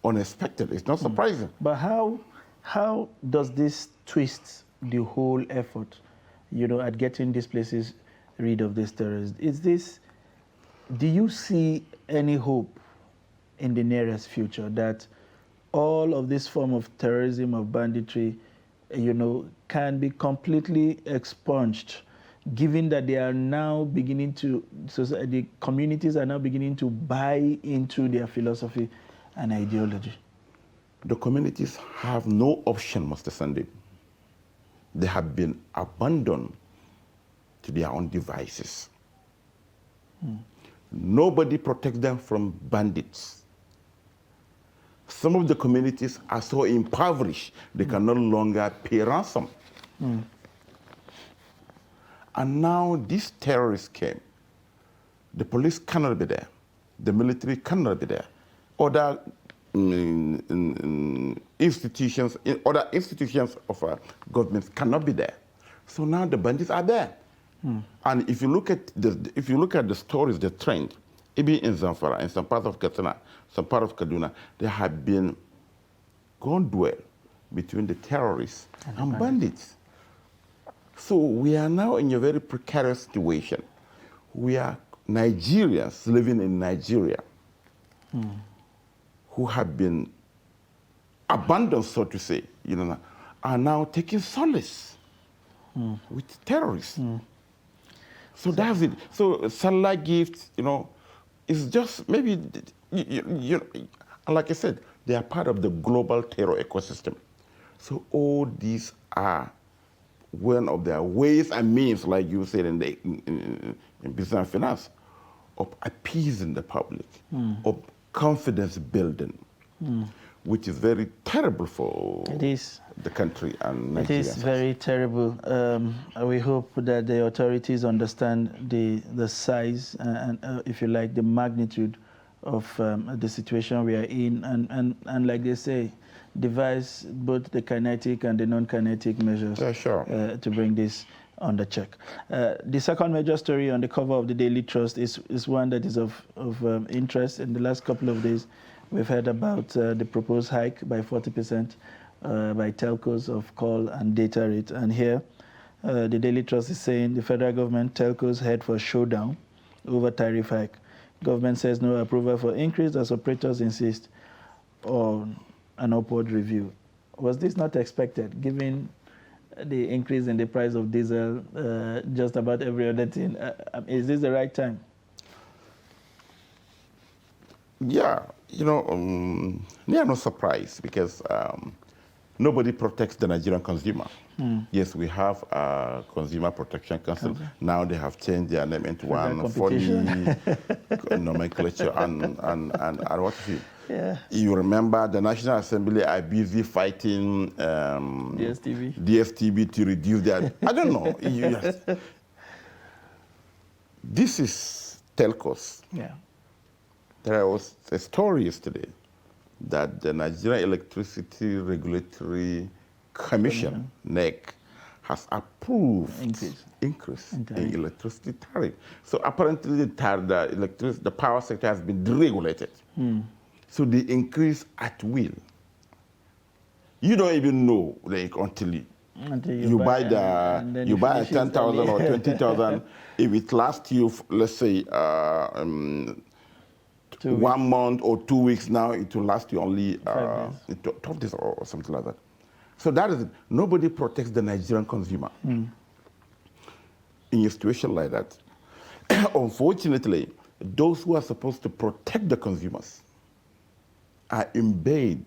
unexpected. It's not surprising. But how does this twist the whole effort, at getting these places rid of these terrorists? Do you see any hope in the nearest future that all of this form of terrorism, of banditry, can be completely expunged, given that they are now beginning to, the communities are now beginning to buy into their philosophy and ideology? The communities have no option, Mr. Sunday. They have been abandoned to their own devices. Nobody protects them from bandits. Some of the communities are so impoverished, they can no longer pay ransom. And now these terrorists came. The police cannot be there. The military cannot be there. Other institutions of governments cannot be there. So now the bandits are there. And if you look at the stories, the trend, even in Zamfara, in some parts of Katsina, some part of Kaduna, there have been gun duel between the terrorists and bandits. So we are now in a very precarious situation. We are Nigerians living in Nigeria who have been abandoned, so to say, are now taking solace with terrorists. So that's it. So Salah gifts, it's just maybe, like I said, they are part of the global terror ecosystem. So all these are one of their ways and means, like you said in business and finance, of appeasing the public, of confidence building, which is very terrible for the country and Nigeria. It is very terrible. We hope that the authorities understand the size and if you like, the magnitude of the situation we are in, and like they say, devise both the kinetic and the non-kinetic measures to bring this under check. The second major story on the cover of the Daily Trust is one that is of interest. In the last couple of days, we've heard about the proposed hike by 40% by telcos of call and data rate. And here, the Daily Trust is saying the federal government telcos head for showdown over tariff hike. Government says no approval for increase as operators insist on an upward review. Was this not expected, given the increase in the price of diesel, just about every other thing? Is this the right time? Yeah, they are not surprised because nobody protects the Nigerian consumer. Yes, we have a Consumer Protection Council. Now they have changed their name into one funny nomenclature and what is it? Yeah. You remember the National Assembly are busy fighting DSTV to reduce their, I don't know. This is telcos. Yeah. There was a story yesterday that the Nigerian Electricity Regulatory Commission, NEC, has approved increase in electricity tariff. So apparently the power sector has been deregulated. So they increase at will. You don't even know until you buy a 10,000 or 20,000. If it lasts you, let's say, 2 1 month or 2 weeks now, it will last you only 12 days or something like that. So that is it. Nobody protects the Nigerian consumer. In a situation like that, unfortunately, those who are supposed to protect the consumers are in bed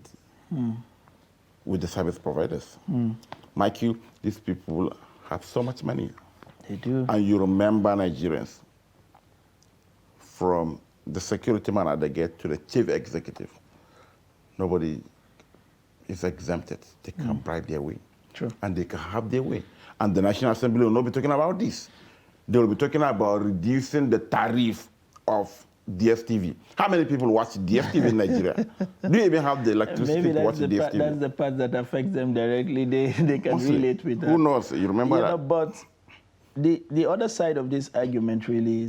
with the service providers. Like you, these people have so much money. They do. And you remember Nigerians, from the security man at the gate to the chief executive, nobody is exempted. They can bribe their way. True. And they can have their way. And the National Assembly will not be talking about this. They will be talking about reducing the tariff of DSTV. How many people watch DSTV in Nigeria? Do you even have the electricity Maybe to watch that's DSTV? that's the part that affects them directly. They can Mostly. relate with that. Who knows? You remember that? But the other side of this argument really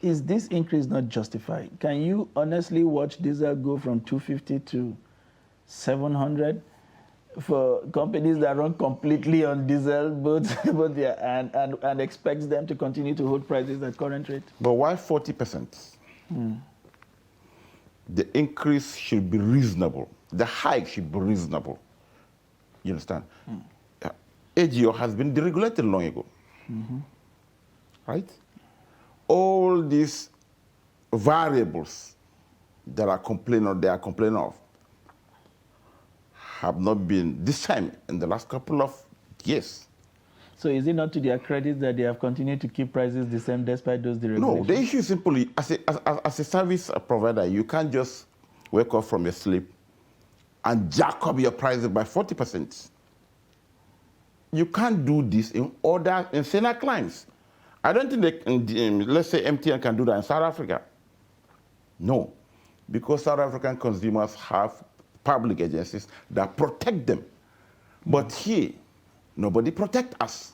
is this increase not justified? Can you honestly watch diesel go from 250 to 700 for companies that run completely on diesel, both there, and expects them to continue to hold prices at current rate? But why 40%? The increase should be reasonable. The hike should be reasonable. You understand? AGO has been deregulated long ago. Right? All these variables that are complaining of have not been this time in the last couple of years. So is it not to their credit that they have continued to keep prices the same despite those deregulations? No, the issue is simply, as a service provider, you can't just wake up from your sleep and jack up your prices by 40%. You can't do this in Senate clients. I don't think let's say MTN can do that in South Africa. No, because South African consumers have public agencies that protect them. But here, nobody protects us.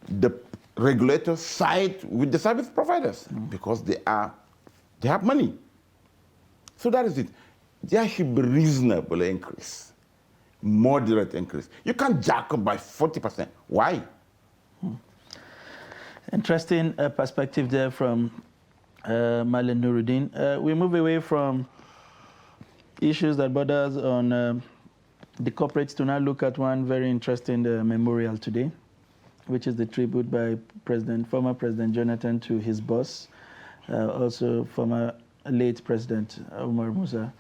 The regulators side with the service providers because they have money. So that is it. There should be reasonable increase, moderate increase. You can't jack up by 40%. Why? Interesting perspective there from Malen Nuruddin. We move away from issues that borders on the corporates to now look at one very interesting memorial today, which is the tribute by former President Jonathan to his boss, also former late President Umar Musa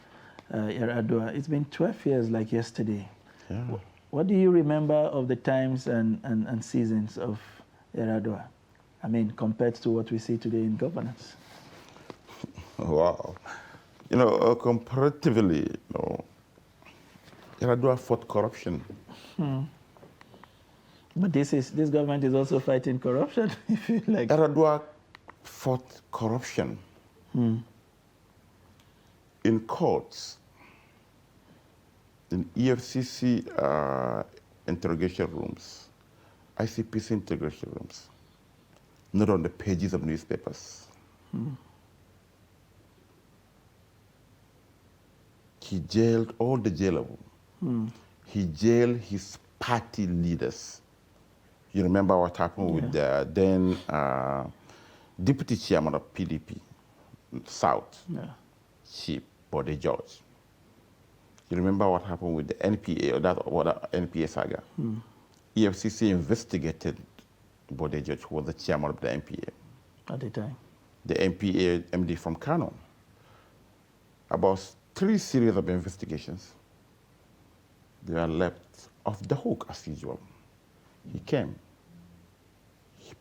Yar'Adua. It's been 12 years like yesterday. Yeah. What do you remember of the times and seasons of Yar'Adua? I mean, compared to what we see today in governance? Wow. Comparatively, Yar'Adua fought corruption. But this government is also fighting corruption, if you like. Yar'Adua fought corruption in courts, in EFCC interrogation rooms, ICPC interrogation rooms, not on the pages of newspapers. He jailed all the jailable. He jailed his party leaders. You remember what happened with the then deputy chairman of PDP South, Chief Bode George. You remember what happened with the NPA, or that NPA saga? EFCC investigated Bode George, who was the chairman of the NPA. At the time. The NPA MD from Kano. About 3 series of investigations. They were left off the hook as usual. He came, he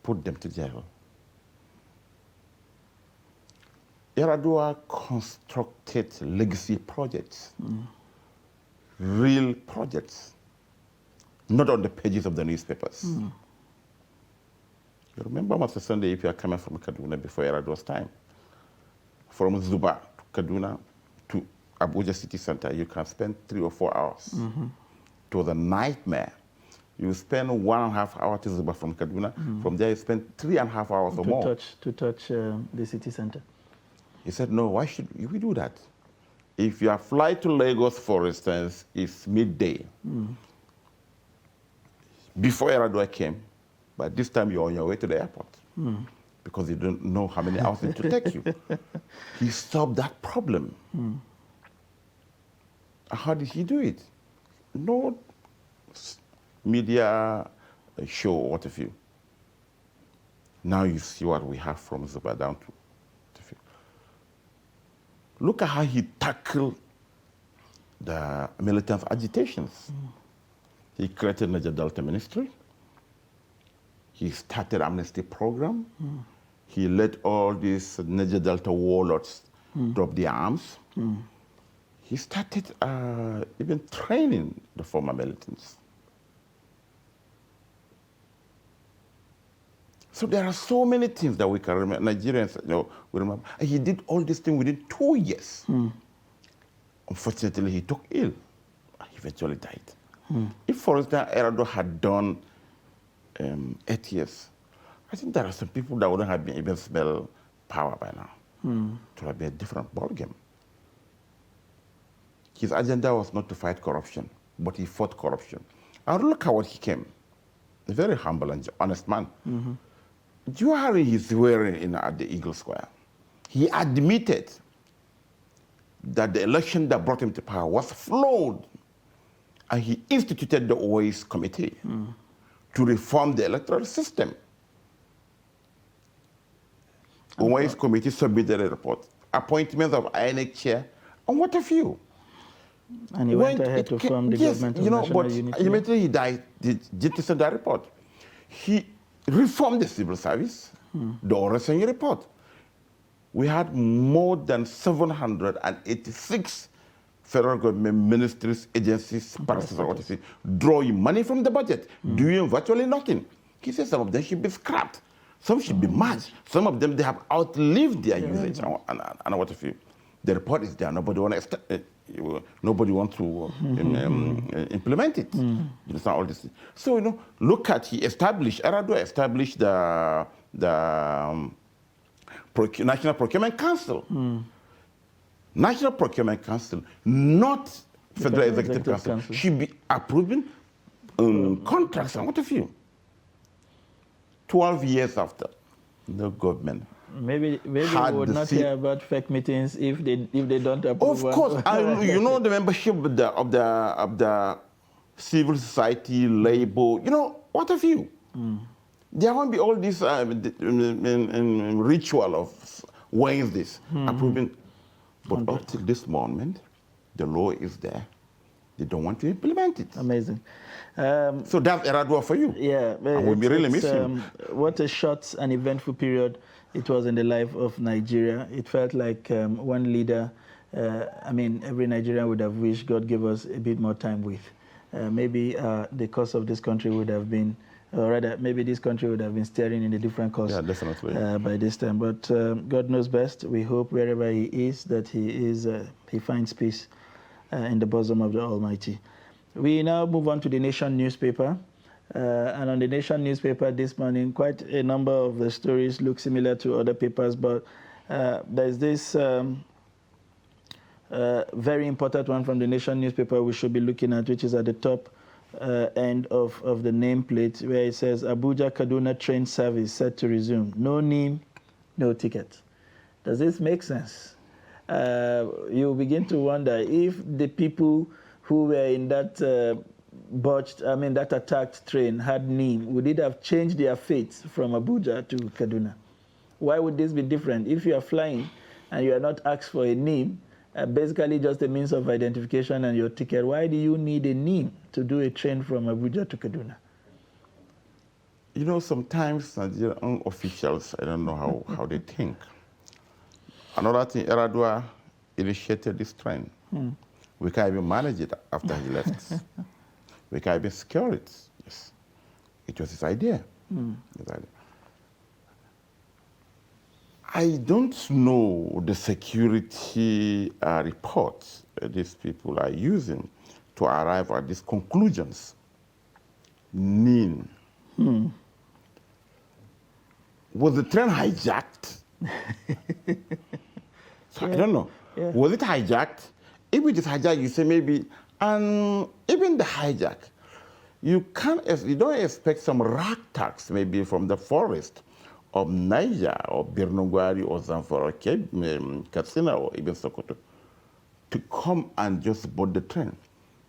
put them to jail. Yar'Adua constructed legacy projects, real projects, not on the pages of the newspapers. You remember, Mr. Sunday, if you are coming from Kaduna before Yar'Adua's time, from Zuba to Kaduna to Abuja City Center, you can spend 3 or 4 hours. It was a nightmare. You spend 1.5 hours to Zuba from Kaduna. From there, you spend 3.5 hours or more. To touch the city center. He said, no, why should we do that? If you fly to Lagos, for instance, it's midday. Before Yar'Adua came, but this time you're on your way to the airport. because you don't know how many hours it to take you. He solved that problem. How did he do it? No media show or what have you. Now you see what we have from Zuba down to. Look at how he tackled the militant agitations. He created Niger Delta Ministry. He started amnesty program. He let all these Niger Delta warlords drop their arms. He started even training the former militants. So there are so many things that we can remember. Nigerians, we remember. And he did all these things within 2 years. Unfortunately, he took ill. He eventually died. If, for instance, Erado had done 8 years, I think there are some people that wouldn't have been even smell power by now. It would have been a different ballgame. His agenda was not to fight corruption, but he fought corruption. And look at what he came. A very humble and honest man. During his swearing in at the Eagle Square, he admitted that the election that brought him to power was flawed, and he instituted the OAS committee to reform the electoral system. OAS committee submitted a report, appointment of INEC chair, and what have you. And he went ahead to form the government of national unity. Immediately he died, he jettisoned that report. He reformed the civil service, the Oreseño report. We had more than 786 federal government ministries, agencies, parasites, drawing money from the budget, doing virtually nothing. He said some of them should be scrapped. Some should be merged. Some of them, they have outlived their usage. And what have you. The report is there. Nobody wants to implement it. You understand all this. So, look at, Erado established the National Procurement Council. National Procurement Council, not Federal Executive Council, should be approving contracts and what have you. 12 years after, the government. Maybe we would not hear about fake meetings if they don't approve. Of course, the membership of the civil society, labor, what have you. There won't be all this ritual of Wednesdays approving. But up till this moment, the law is there. They don't want to implement it. Amazing. So that's Erado for you. Yeah. And we'll be really missing him. What a short and eventful period it was in the life of Nigeria. It felt like one leader, every Nigerian would have wished God gave us a bit more time with. Maybe the course of this country would have been, or rather, maybe this country would have been steering in a different course by this time. But God knows best. We hope wherever he is, that he finds peace in the bosom of the Almighty. We now move on to the Nation newspaper. And on the Nation newspaper this morning, quite a number of the stories look similar to other papers, but there's this very important one from the Nation newspaper we should be looking at, which is at the top end of the nameplate, where it says, Abuja Kaduna train service set to resume. No name, no ticket. Does this make sense? You begin to wonder if the people who were in that that attacked train had name, would it have changed their fates from Abuja to Kaduna? Why would this be different? If you are flying and you are not asked for a name, basically just a means of identification and your ticket, why do you need a name to do a train from Abuja to Kaduna? Sometimes Nigerian officials, I don't know how they think. Another thing, Erado initiated this train. We can't even manage it after he left. We can't even secure it. Yes. It was his idea. I don't know the security reports these people are using to arrive at these conclusions. Was the train hijacked? So I don't know. Yeah. Was it hijacked? If it is hijacked, you say maybe, and even the hijack, you don't expect some rat tax maybe from the forest of Niger or Birnongwari or Zamfara or Katsina or even Sokoto to come and just board the train.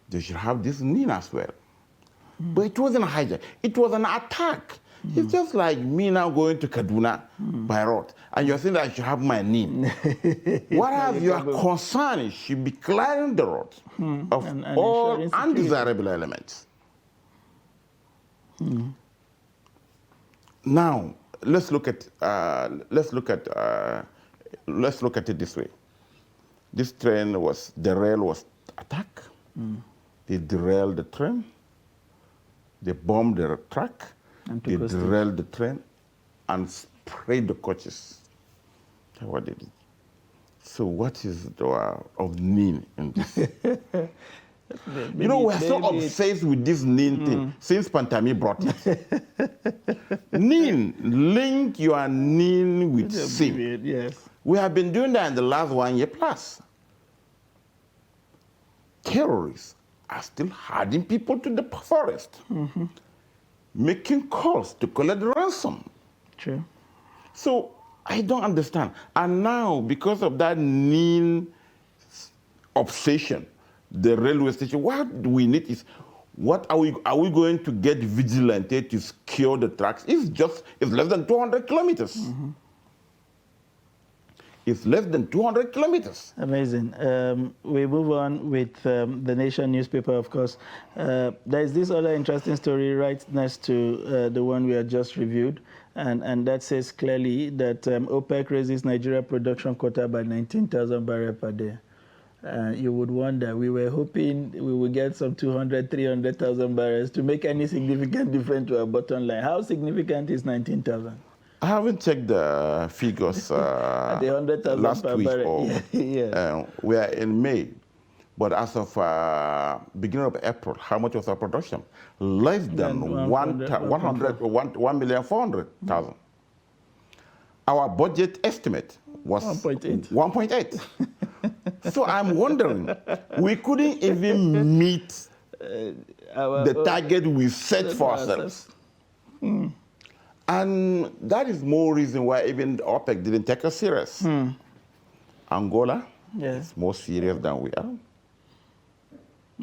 They should have this NIN as well. But it wasn't a hijack. It was an attack. It's just like me now going to Kaduna by road, and you're saying that I should have my NIN. What have your concern should be clearing the road of and all ensuring security. undesirable elements. Now, let's look at it this way. This train the rail was attacked. They derailed the train. They bombed the track. And They took us to- derailed the train and sprayed the coaches. That's what they did. So what is of NIN in this? You know, we're so obsessed with this NIN thing since Pantami brought it. NIN, link your NIN with SIM. Yes. We have been doing that in the last 1 year plus. Terrorists are still herding people to the forest, making calls to collect ransom. True. So I don't understand. And now, because of that NIN obsession, the railway station, what we need is, what are we going to get vigilante to secure the tracks? It's less than 200 kilometers. It's less than 200 kilometers. Amazing. We move on with the Nation newspaper, of course. There's this other interesting story right next to the one we had just reviewed, and that says clearly that OPEC raises Nigeria production quota by 19,000 barrels per day. You would wonder, we were hoping we would get some 200, 300,000 barrels to make any significant difference to our bottom line. How significant is 19,000? I haven't checked the figures At the 100,000 last per week. barrel. Yeah. We are in May, but as of beginning of April, how much was our production? Less than 1,400,000. Our budget estimate was 1.8. 1.8. So I'm wondering, we couldn't even meet the target we set for ourselves. And that is more reason why even OPEC didn't take us serious. Angola is more serious than we are.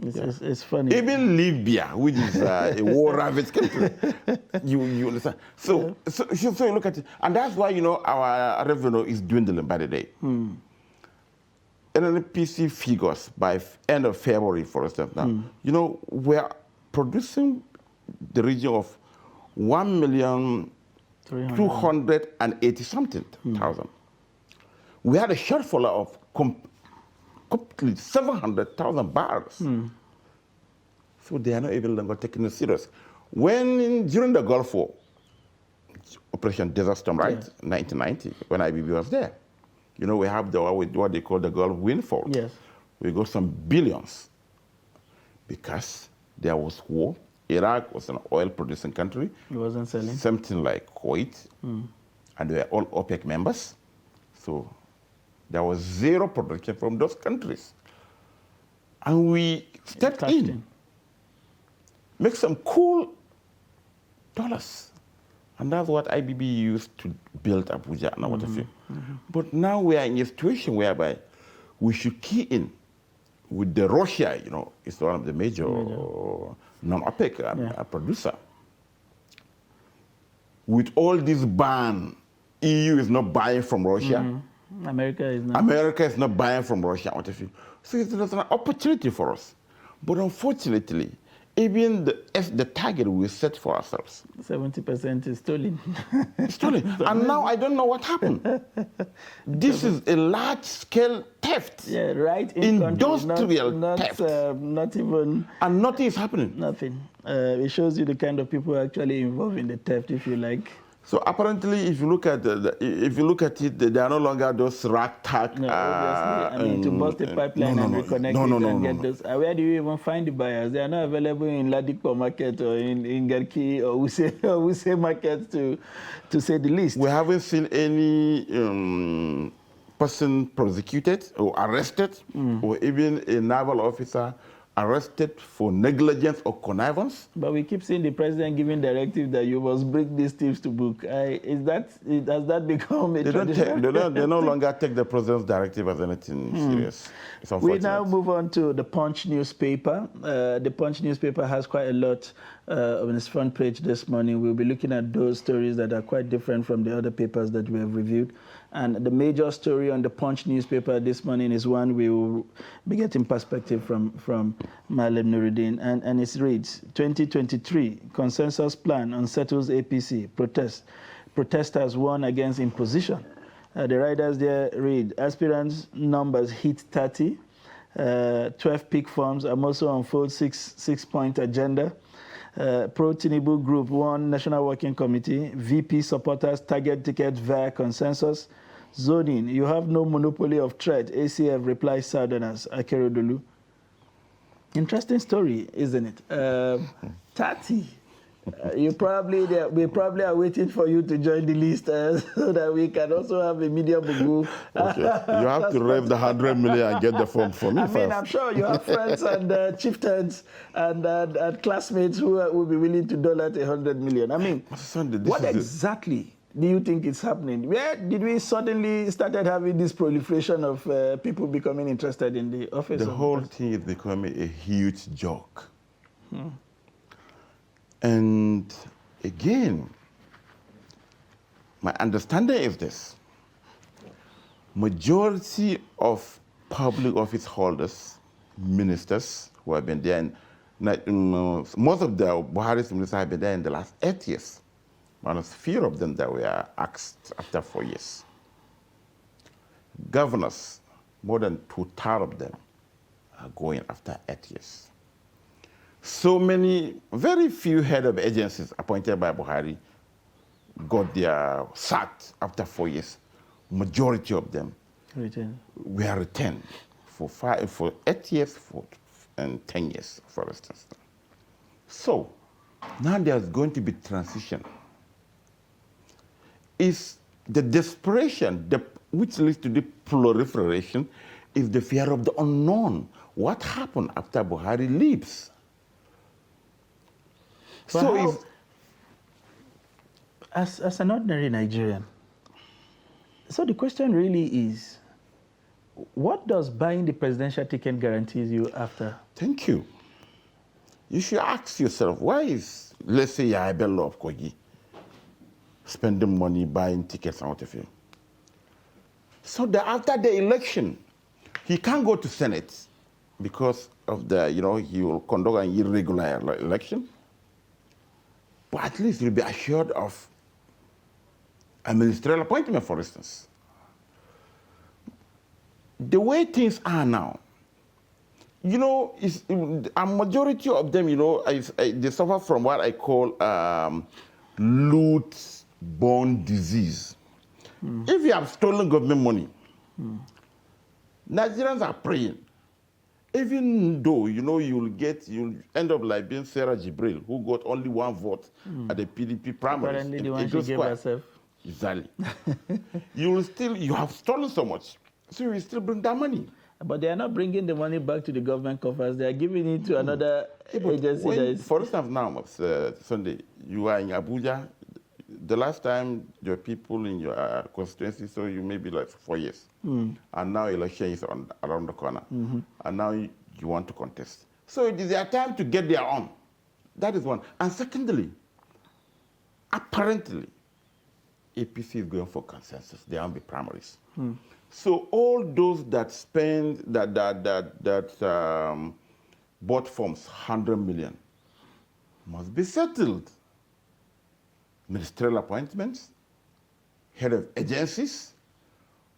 It's funny. Even Libya, which is a war-ravaged country, you understand. So you look at it, and that's why our revenue is dwindling by the day. NNPC figures by end of February, for instance, now, we're producing the region of 1,280,000 something. We had a shortfall of completely 700,000 barrels. So they are not even longer taking it serious. During the Gulf War, Operation Desert Storm, right? 1990, when IBB was there. We have what they call the Gulf windfall. Yes. We got some billions because there was war. Iraq was an oil-producing country. It wasn't selling. Something like Kuwait, and they were all OPEC members. So there was zero production from those countries. And we stepped in, make some cool dollars. And that's what IBB used to build Abuja and what have you. But now we are in a situation whereby we should key in with the Russia, it's one of the major non-OPEC producer. With all this ban, EU is not buying from Russia. America is not buying from Russia. What have you. So it's an opportunity for us. But unfortunately, even the target we set for ourselves, 70% is stolen. And now I don't know what happened. This is a large-scale theft. Yeah, right in industrial theft. Not even. And nothing is happening. Nothing. It shows you the kind of people actually involved in the theft, if you like. So apparently, if you look at it, they are no longer those ragtag. No, obviously. I mean, to bust the pipeline and reconnect it and get those. Where do you even find the buyers? They are not available in Ladipo market or in Garki or Wuse markets, to say the least. We haven't seen any person prosecuted or arrested, or even a naval officer arrested for negligence or connivance. But we keep seeing the president giving directive that you must bring these thieves to book. Has that become a tradition? They no longer take the president's directive as anything serious. It's We unfortunate. now move on to the Punch newspaper. The Punch newspaper has quite a lot on its front page this morning. We'll be looking at those stories that are quite different from the other papers that we have reviewed. And the major story on the Punch newspaper this morning is one we will be getting perspective from Malam Nuruddin. And it reads, 2023, consensus plan unsettles APC, protesters warn against imposition. The riders there read, aspirants numbers hit 30, 12 peak forms, Amoso unfolds six-point agenda. Pro-Tinubu Group 1 National Working Committee, VP supporters target tickets via consensus. Zoning, you have no monopoly of threat, ACF replies Southerners, Akeredolu. Interesting story, isn't it? 30. We probably are waiting for you to join the list so that we can also have a media bugu. Okay. You have to raise the 100 million and get the form for me I first. mean, I'm sure you have friends and chieftains and classmates who will be willing to dole out 100 million. I mean, Sunday, what exactly do you think is happening? Where did we suddenly started having this proliferation of people becoming interested in the office? The whole thing is becoming a huge joke. And again, my understanding is this. Majority of public office holders, ministers who have been there, most of the Buhari's ministers have been there in the last 8 years. Minus few of them that were axed after 4 years. Governors, more than 2/3 of them are going after 8 years. So many, very few head of agencies appointed by Buhari got their sacked after 4 years. Majority of them were retained for 8 years and 10 years, for instance. So now there's going to be transition. Is the desperation which leads to the proliferation is the fear of the unknown. What happened after Buhari leaves? But so as an ordinary Nigerian, so the question really is, what does buying the presidential ticket guarantees you after? Thank you. You should ask yourself, why is, let's say, Yaibello of Kogi spending money buying tickets out of him? So that after the election, he can't go to Senate because of the, he will conduct an irregular election. But at least you'll be assured of a ministerial appointment, for instance. The way things are now, a majority of them, they suffer from what I call loot-borne disease. If you have stolen government money, Nigerians are praying. Even though, you'll end up like being Sarah Jibril, who got only 1 vote at the PDP primaries. Apparently the one she gave herself. Exactly. You have stolen so much, so you will still bring that money. But they are not bringing the money back to the government coffers. They are giving it to another agency. For instance, now, Sunday, you are in Abuja. The last time your people in your constituency saw you maybe like 4 years. And now election is around the corner. And now you want to contest. So it is their time to get their own. That is one. And secondly, apparently, APC is going for consensus. There won't be primaries. So all those that spend, bought forms 100 million must be settled. Ministerial appointments, head of agencies,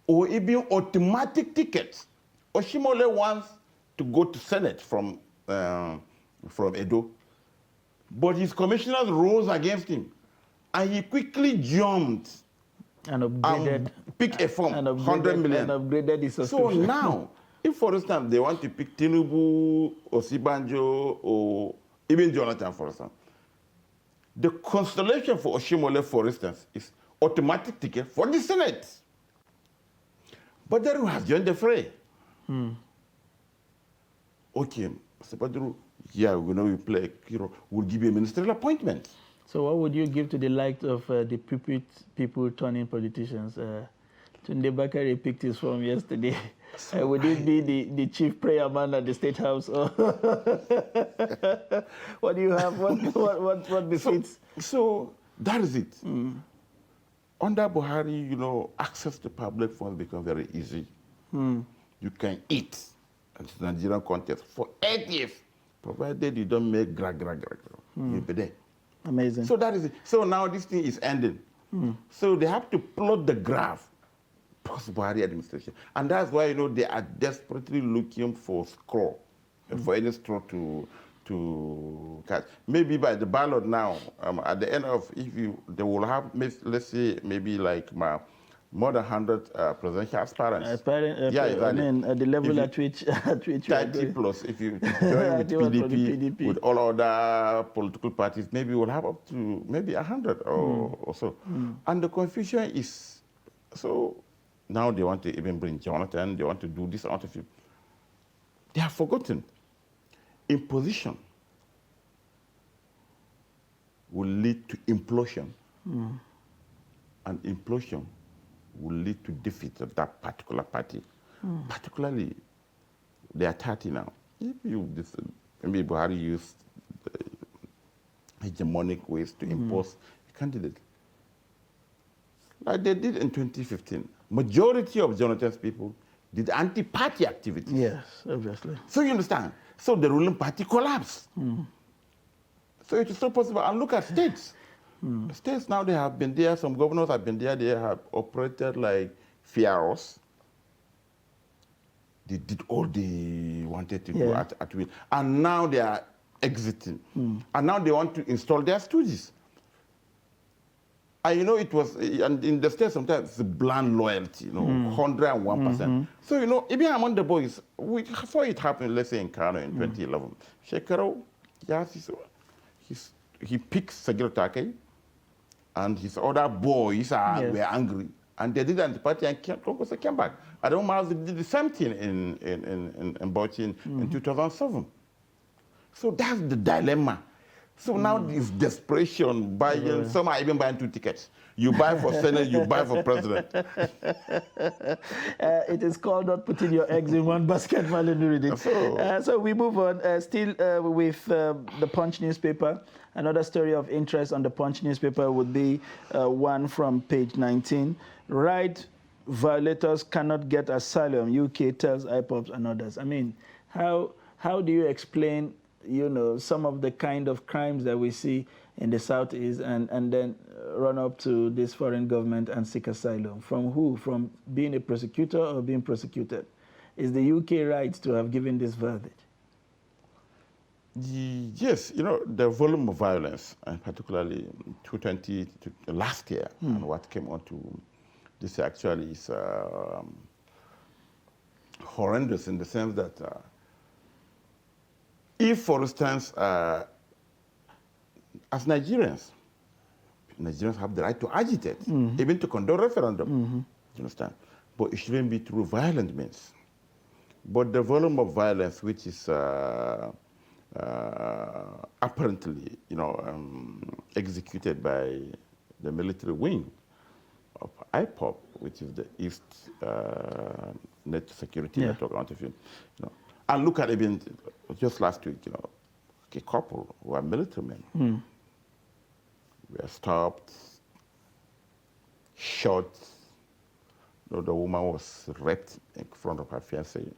or even automatic tickets. Oshimole wants to go to Senate from Edo, but his commissioners rose against him, and he quickly jumped and upgraded, picked a form, 100 million. And upgraded his subscription. So now, if for instance they want to pick Tinubu or Sibanjo or even Jonathan, for instance, the constellation for Oshimole, for instance, is automatic ticket for the Senate. But then who has joined the fray? Okay, So, Badru, yeah, we play, we'll give you a ministerial appointment. So what would you give to the likes of the pulpit people turning politicians? Tunde Bakari picked his form yesterday. Would it be the chief prayer man at the State House? Or what do you have? What befits? So that is it. Under Buhari, access to public funds become very easy. You can eat in the Nigerian context for 8 years, provided you don't make you'll be there. Amazing. So that is it. So now this thing is ending. So they have to plot the graph post-Buhari administration. And that's why, they are desperately looking for straw, for any straw to catch. Maybe by the ballot now, at the end of, they will have, let's say, maybe like more than 100 presidential aspirants. Yeah, exactly. I mean, at the level at which 30 plus, if you join with PDP, with all other political parties, maybe we'll have up to maybe 100 or so. And the confusion is, so now they want to even bring Jonathan, they want to do this, they have forgotten. Imposition will lead to implosion. And implosion will lead to defeat of that particular party. Particularly, they are 30 now. If maybe Buhari used hegemonic ways to impose a candidate, like they did in 2015. Majority of Jonathan's people did anti-party activities. Yes, obviously. So you understand? So the ruling party collapsed. So it is so possible. And look at states. States now, they have been there, some governors have been there, they have operated like Fiaros. They did all they wanted to do at will. And now they are exiting. And now they want to install their stooges. And it was, and in the States sometimes it's blind loyalty, 101%. So, even among the boys, we saw it happen, let's say in Kano in 2011. Shekaro, he picked Sagir Take, and his other boys were angry. And they did anti-party and came back. Adam Miles did the same thing in Bauchi in 2007. So that's the dilemma. So now this desperation, buying, some are even buying 2 tickets. You buy for Senate, you buy for president. It is called not putting your eggs in one basket, Malin. So we move on, still with the Punch newspaper. Another story of interest on the Punch newspaper would be one from page 19. Right violators cannot get asylum, UK tells IPOBs and others. I mean, how do you explain some of the kind of crimes that we see in the Southeast and then run up to this foreign government and seek asylum? From who? From being a prosecutor or being prosecuted? Is the UK right to have given this verdict? Yes, the volume of violence, and particularly 2020 last year, and what came on to this actually is horrendous in the sense that if, for instance, as Nigerians have the right to agitate, even to conduct referendum, you understand? But it shouldn't be through violent means. But the volume of violence, which is apparently, executed by the military wing of IPOB, which is the East Net Security Network, and look at even just last week, a couple who are military men were stopped, shot. The woman was raped in front of her fiancé,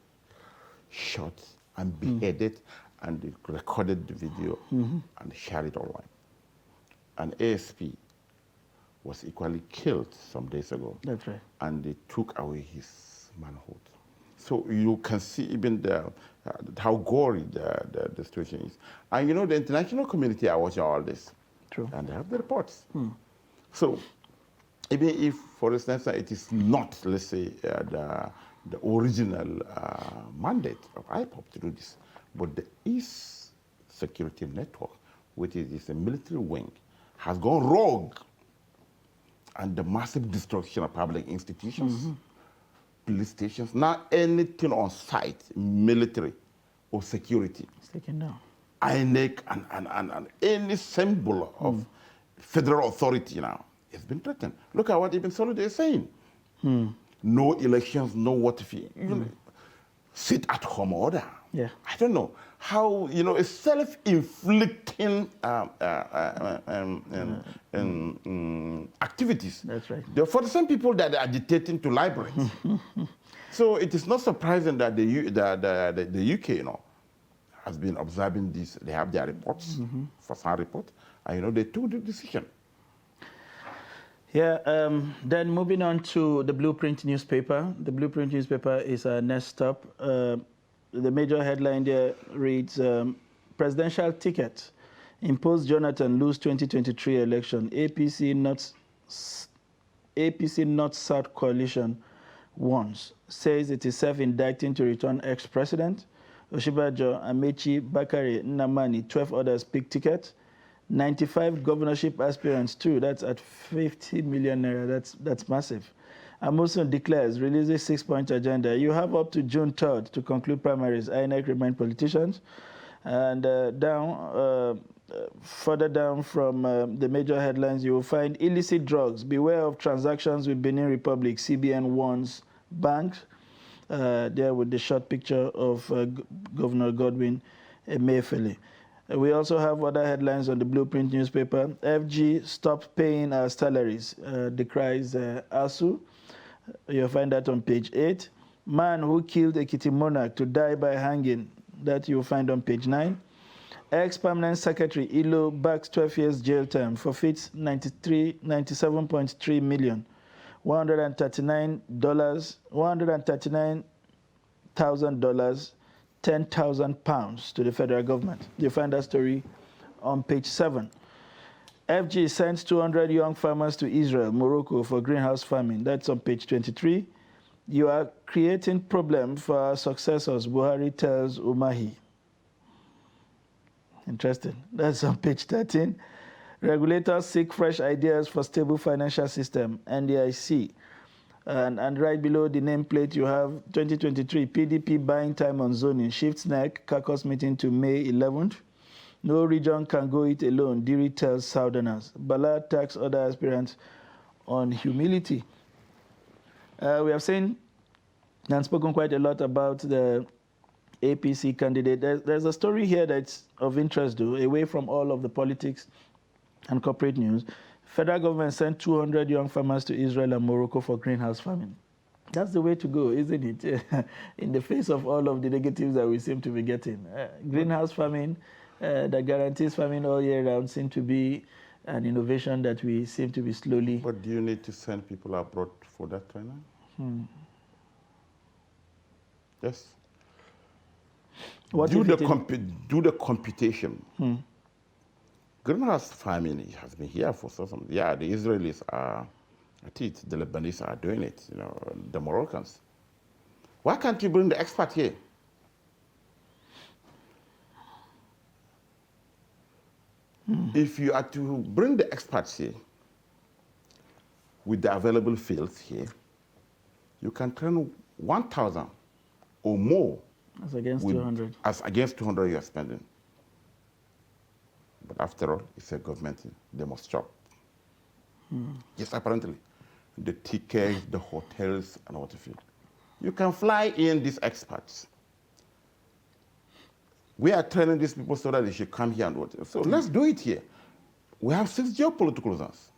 shot and beheaded, and they recorded the video and shared it online. An ASP was equally killed some days ago. That's right. And they took away his manhood. So you can see even how gory the situation is. And the international community are watching all this. True. And they have the reports. So even if, for instance, it is not, let's say, the original mandate of IPOB to do this, but the East Security Network, which is a military wing, has gone rogue. And the massive destruction of public institutions, police stations, now anything on site, military, or security. It's taken down. INEC and any symbol of federal authority now has been threatened. Look at what Ibn Saud is saying. No elections, no what if you sit at home order. Yeah. I don't know how, a self-inflicting activities. That's right. They're for the same people that are agitating to liberate. So it is not surprising that the UK, has been observing this. They have their reports, first-hand report, and they took the decision. Yeah, then moving on to the Blueprint newspaper. The Blueprint newspaper is our next stop. The major headline there reads, presidential ticket, impose Jonathan lose 2023 election, APC North-South coalition warns, says it is self-indicting to return ex-president. Oshibajo, Amechi, Bakare, Nnamani, 12 others pick ticket. 95 governorship aspirants too. That's at 50 million naira. That's massive. Amusun declares, releases 6-point agenda. You have up to June 3rd to conclude primaries. INEC remind politicians. And further down from the major headlines, you will find illicit drugs. Beware of transactions with Benin Republic. CBN warns banks. There with the short picture of Governor Godwin Emefiele. We also have other headlines on the Blueprint newspaper. FG stopped paying our salaries, decries ASU. You'll find that on page 8. Man who killed Ekiti monarch to die by hanging. That you'll find on page 9. Ex-permanent secretary Ilo backs 12 years jail term, forfeits $97.3 million. $139,000, 10,000 pounds to the federal government. You find that story on page 7. FG sends 200 young farmers to Israel, Morocco for greenhouse farming. That's on page 23. You are creating problem for our successors, Buhari tells Umahi. Interesting. That's on page 13. Regulators seek fresh ideas for stable financial system, NDIC. And right below the nameplate, you have 2023 PDP buying time on zoning, shifts neck, caucus meeting to May 11th. No region can go it alone, Diri tells Southerners. Bala attacks other aspirants on humility. We have seen and spoken quite a lot about the APC candidate. There's a story here that's of interest, though, away from all of the politics and corporate news. Federal government sent 200 young farmers to Israel and Morocco for greenhouse farming. That's the way to go, isn't it? In the face of all of the negatives that we seem to be getting. Greenhouse farming that guarantees farming all year round seems to be an innovation that we seem to be slowly... But do you need to send people abroad for that right now? Yes. Do the computation. Greenhouse farming has been here for some. Yeah, the Israelis are at it. The Lebanese are doing it. The Moroccans. Why can't you bring the expert here? If you are to bring the experts here with the available fields here, you can train 1,000 or more. As against 200. As against 200 you are spending. But after all, it's a government. They must chop. Yes, apparently. The tickets, the hotels, and what have you. You can fly in these experts. We are training these people so that they should come here and what. So let's do it here. We have 6 geopolitical zones.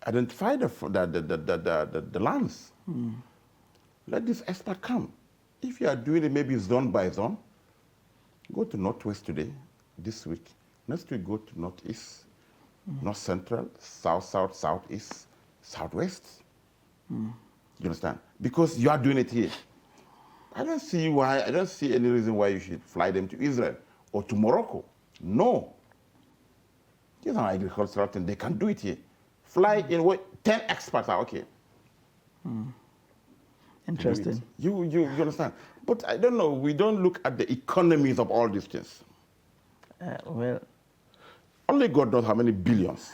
Identify the lands. Let this expert come. If you are doing it maybe zone by zone, go to Northwest today, this week. Next week, go to Northeast, North Central, South, Southeast, Southwest. You understand? Because you are doing it here. I don't see any reason why you should fly them to Israel or to Morocco. No. These are agricultural things. They can do it here. Fly in what 10 experts are okay. Interesting. You understand? But I don't know. We don't look at the economies of all these things. Well, only God knows how many billions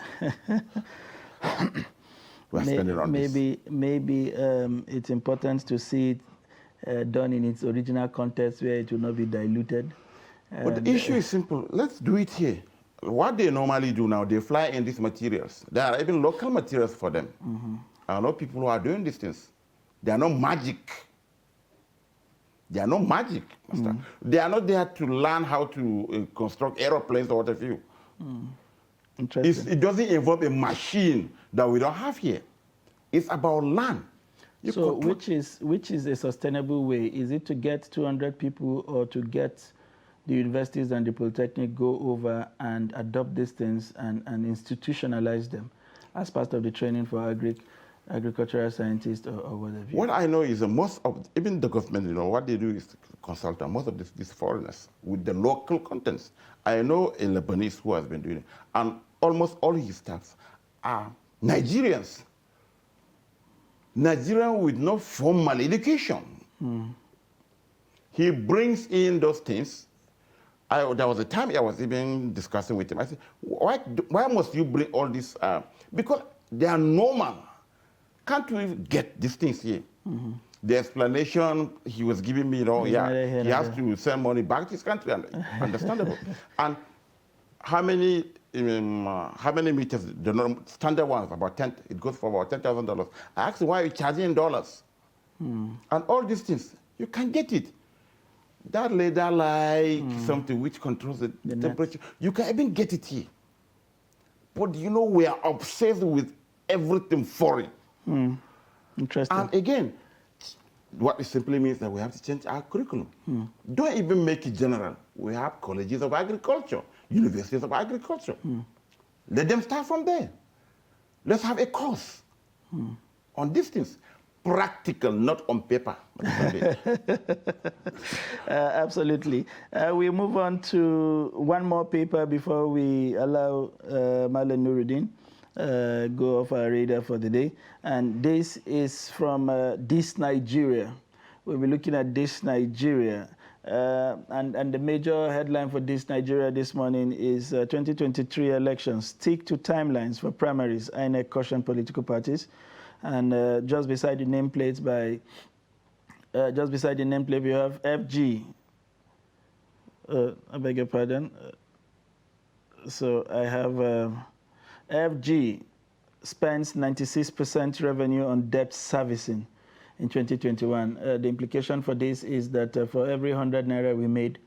we're spending on this. Maybe it's important to see it done in its original context where it will not be diluted. But the issue is simple. Let's do it here. What they normally do now, they fly in these materials. There are even local materials for them. I know people who are doing these things. They are not magic. They are not magic, Master. They are not there to learn how to construct aeroplanes or what have you. Interesting. It doesn't involve a machine that we don't have here. It's about land. So which is a sustainable way? Is it to get 200 people or to get the universities and the polytechnic go over and adopt these things and institutionalize them as part of the training for agricultural scientists or whatever? What I know is most of, even the government, what they do is to consult most of these foreigners with the local contents. I know a Lebanese who has been doing it, and almost all his staff are Nigerians. Nigerian with no formal education. He brings in those things. There was a time I was even discussing with him. I said, why must you bring all this? Because they are normal. Can't we get these things here? The explanation he was giving me, he has to send money back to his country, understandable. And how many meters? The standard one is about 10. It goes for about $10,000. I asked him, why are you charging in dollars? And all these things, you can get it. That ladder like something which controls the temperature. You can even get it here. But we are obsessed with everything foreign. Interesting. And again, what it simply means that we have to change our curriculum. Don't even make it general. We have colleges of agriculture, universities of agriculture. Let them start from there. Let's have a course on these things. Practical, not on paper. Absolutely. We move on to one more paper before we allow Marlon Nuruddin go off our radar for the day. And this is from This Nigeria. We'll be looking at This Nigeria. And the major headline for This Nigeria this morning is 2023 elections. Stick to timelines for primaries. INEC caution political parties. And just beside the nameplate we have FG. I beg your pardon. So I have FG spends 96% revenue on debt servicing in 2021. The implication for this is that for every 100 naira we made,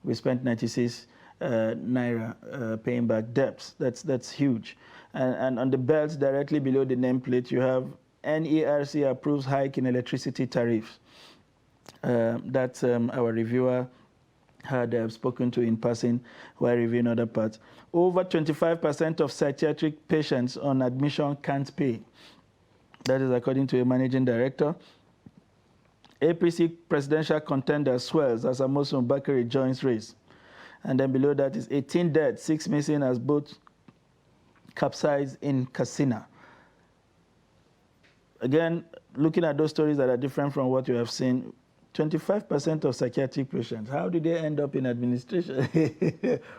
we spent 96 naira paying back debts. That's huge. And on the belt directly below the nameplate, you have NERC approves hike in electricity tariffs. That's our reviewer had spoken to in passing while reviewing other parts. Over 25% of psychiatric patients on admission can't pay. That is according to a managing director. APC presidential contender swells as Amosun Bakari joins race. And then below that is 18 dead, 6 missing as boat capsized in Katsina. Again, looking at those stories that are different from what you have seen, 25% of psychiatric patients, how did they end up in administration?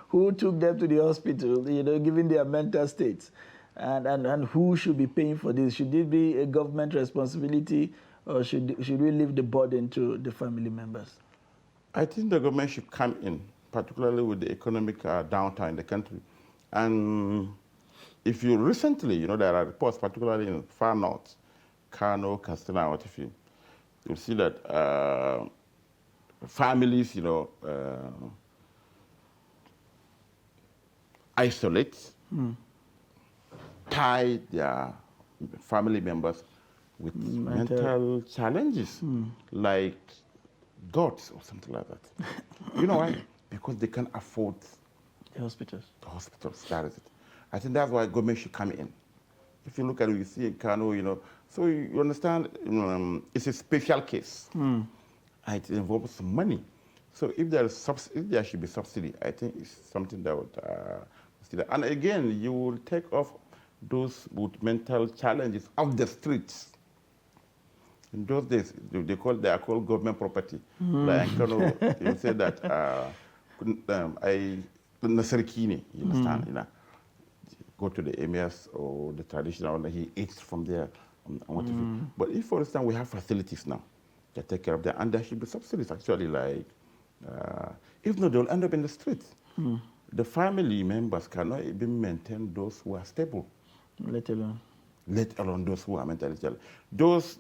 Who took them to the hospital, given their mental states? And who should be paying for this? Should it be a government responsibility, or should we leave the burden to the family members? I think the government should come in, particularly with the economic downturn in the country. And if you recently, there are reports, particularly in far north, Kano, Katsina, what have you, you'll see that families, isolate, tie their family members with mental challenges, like gods or something like that. You know why? Because they can't afford the hospitals. The hospitals, that is it. I think that's why government should come in. If you look at it, you see in Kano, so you understand, it's a special case. And it involves some money. So if there should be subsidy, I think it's something that would, and again, you will take off those with mental challenges off the streets. In those days, they are called government property. Like in Kano, you say that, Nasarikini, you understand, go to the emirs or the traditional, he eats from there. But if, for instance, we have facilities now, that take care of them. And there should be subsidies, actually, like, if not, they'll end up in the streets. The family members cannot even maintain those who are stable. Let alone Those who are mentally challenged.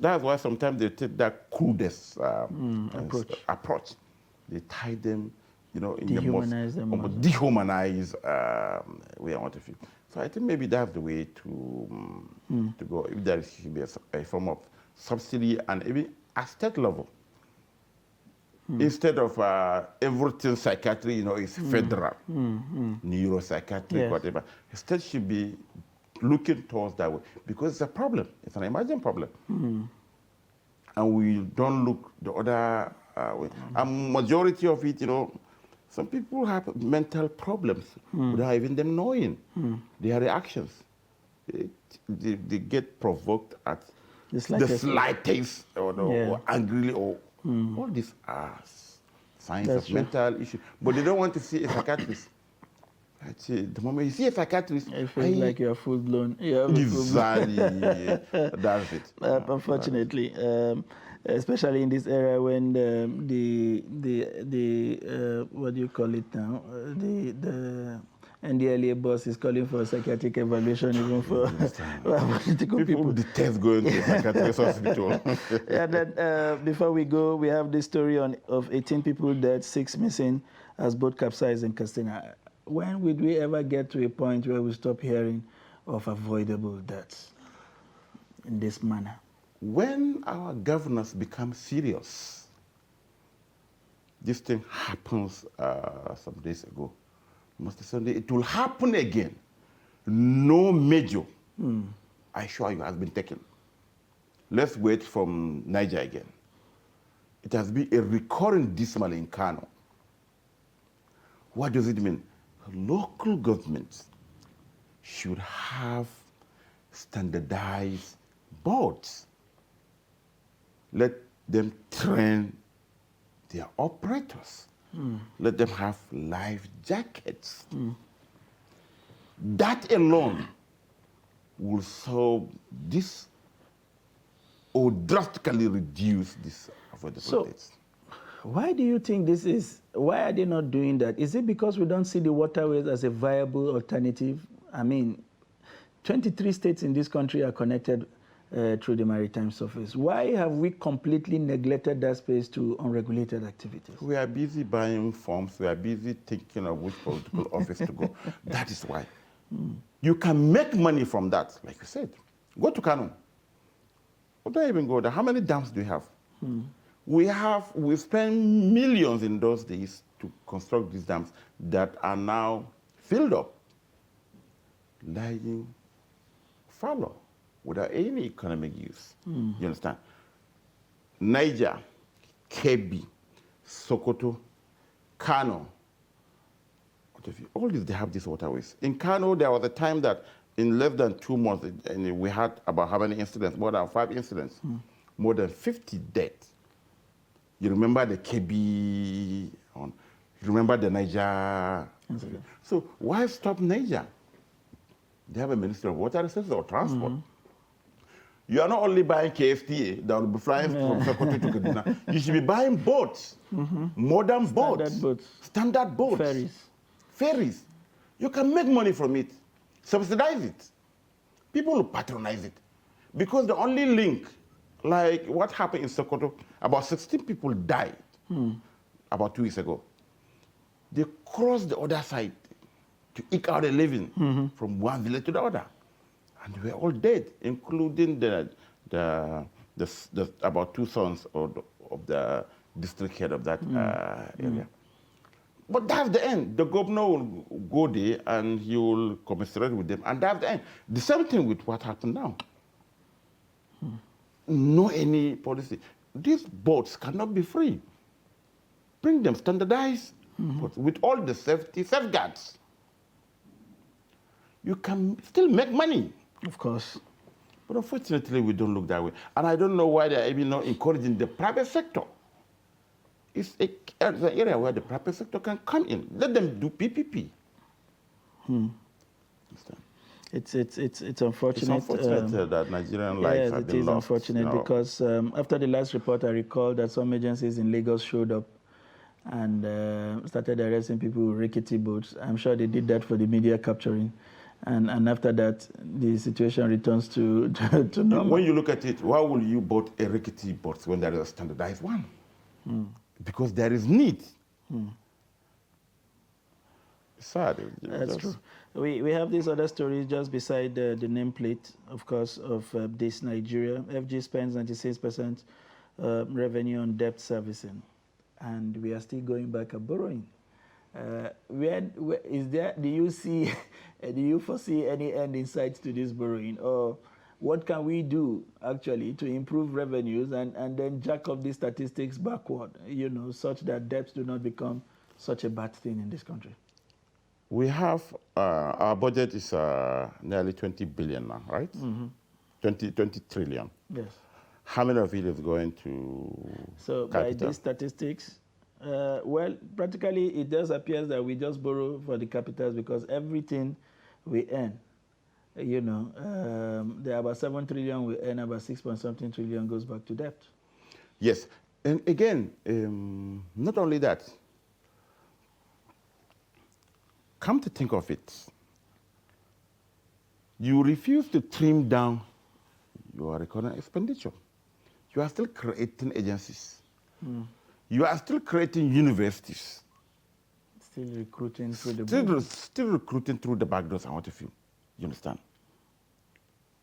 That's why sometimes they take that crudest approach. They tie them, in dehumanize the most dehumanized way. I want to feel. So I think maybe that's the way to go. If there should be a form of subsidy, and even at state level, instead of everything psychiatry, is federal, neuropsychiatric, whatever. State should be looking towards that way, because it's a problem. It's an emerging problem. And we don't look the other way. And majority of it, some people have mental problems without even them knowing their reactions. They get provoked at the slightest or angrily, or all these are signs of mental issue. But they don't want to see a psychiatrist. The moment you see a psychiatrist, it feels like you're full blown. Exactly. That's it. Unfortunately, especially in this era when the what do you call it now? The NDLA boss is calling for psychiatric evaluation even for political people. Detest going to a psychiatrist hospital. And then before we go, we have this story of 18 people dead, 6 missing as boat capsized in Castina. When would we ever get to a point where we stop hearing of avoidable deaths in this manner? When our governors become serious, this thing happens some days ago. Mr. Sunday, it will happen again. No measure, I assure you, has been taken. Let's wait from Niger again. It has been a recurring dismal in Kano. What does it mean? Local governments should have standardized boards. Let them train their operators. Let them have life jackets. That alone will solve this or drastically reduce this avoidable deaths. Why do you think this is? Why are they not doing that? Is it because we don't see the waterways as a viable alternative? I mean, 23 states in this country are connected through the maritime surface. Why have we completely neglected that space to unregulated activities? We are busy buying forms. We are busy thinking of which political office to go. That is why. You can make money from that, like you said. Go to Kano. Don't even go there. How many dams do you have? We spent millions in those days to construct these dams that are now filled up, lying fallow without any economic use. You understand? Niger, Kebbi, Sokoto, Kano, all these, they have these waterways. In Kano, there was a time that in less than 2 months, and we had about how many incidents? More than 5 incidents. More than 50 deaths. You remember the Kebbi, you remember the Niger. So why stop Niger? They have a Ministry of Water Resources or Transport. You are not only buying KFTA that will be flying from Sokoto to Kaduna. You should be buying boats, modern boats, standard boats, ferries. You can make money from it, subsidize it. People will patronize it. Because the only link, like what happened in Sokoto, about 16 people died about 2 weeks ago. They crossed the other side to eke out a living from one village to the other. And they were all dead, including the about 2 sons of the district head of that area. But that's the end. The governor will go there and he will commiserate with them, and that's the end. The same thing with what happened now. No any policy. These boats cannot be free. Bring them standardized, but with all the safety safeguards. You can still make money. Of course. But unfortunately, we don't look that way. And I don't know why they're even not encouraging the private sector. It's an area where the private sector can come in. Let them do PPP. It's unfortunate. It's unfortunate that Nigerian lives Yes, have it been is lost. unfortunate because after the last report, I recall that some agencies in Lagos showed up and started arresting people with rickety boats. I'm sure they did that for the media capturing. And after that, the situation returns to normal. When you look at it, why will you boat a rickety boat when there is a standardized one? Because there is need. It's sad. That's true. We have these other stories just beside the nameplate, of course, of this Nigeria. FG spends 96% revenue on debt servicing, and we are still going back and borrowing. Where is there? Do you foresee any end in sight to this borrowing, or what can we do actually to improve revenues and then jack up these statistics backward? Such that debts do not become such a bad thing in this country. We have, our budget is nearly 20 billion now, right? 20 trillion. Yes. How many of it is going to So capital? by these statistics, well, practically it does appear that we just borrow for the capitals because everything we earn, there are about 7 trillion we earn, about 6-point-something trillion goes back to debt. Yes, and again, not only that, come to think of it, you refuse to trim down your recurrent expenditure. You are still creating agencies. You are still creating universities. Still recruiting through the Still recruiting through the back doors and what have you. You understand?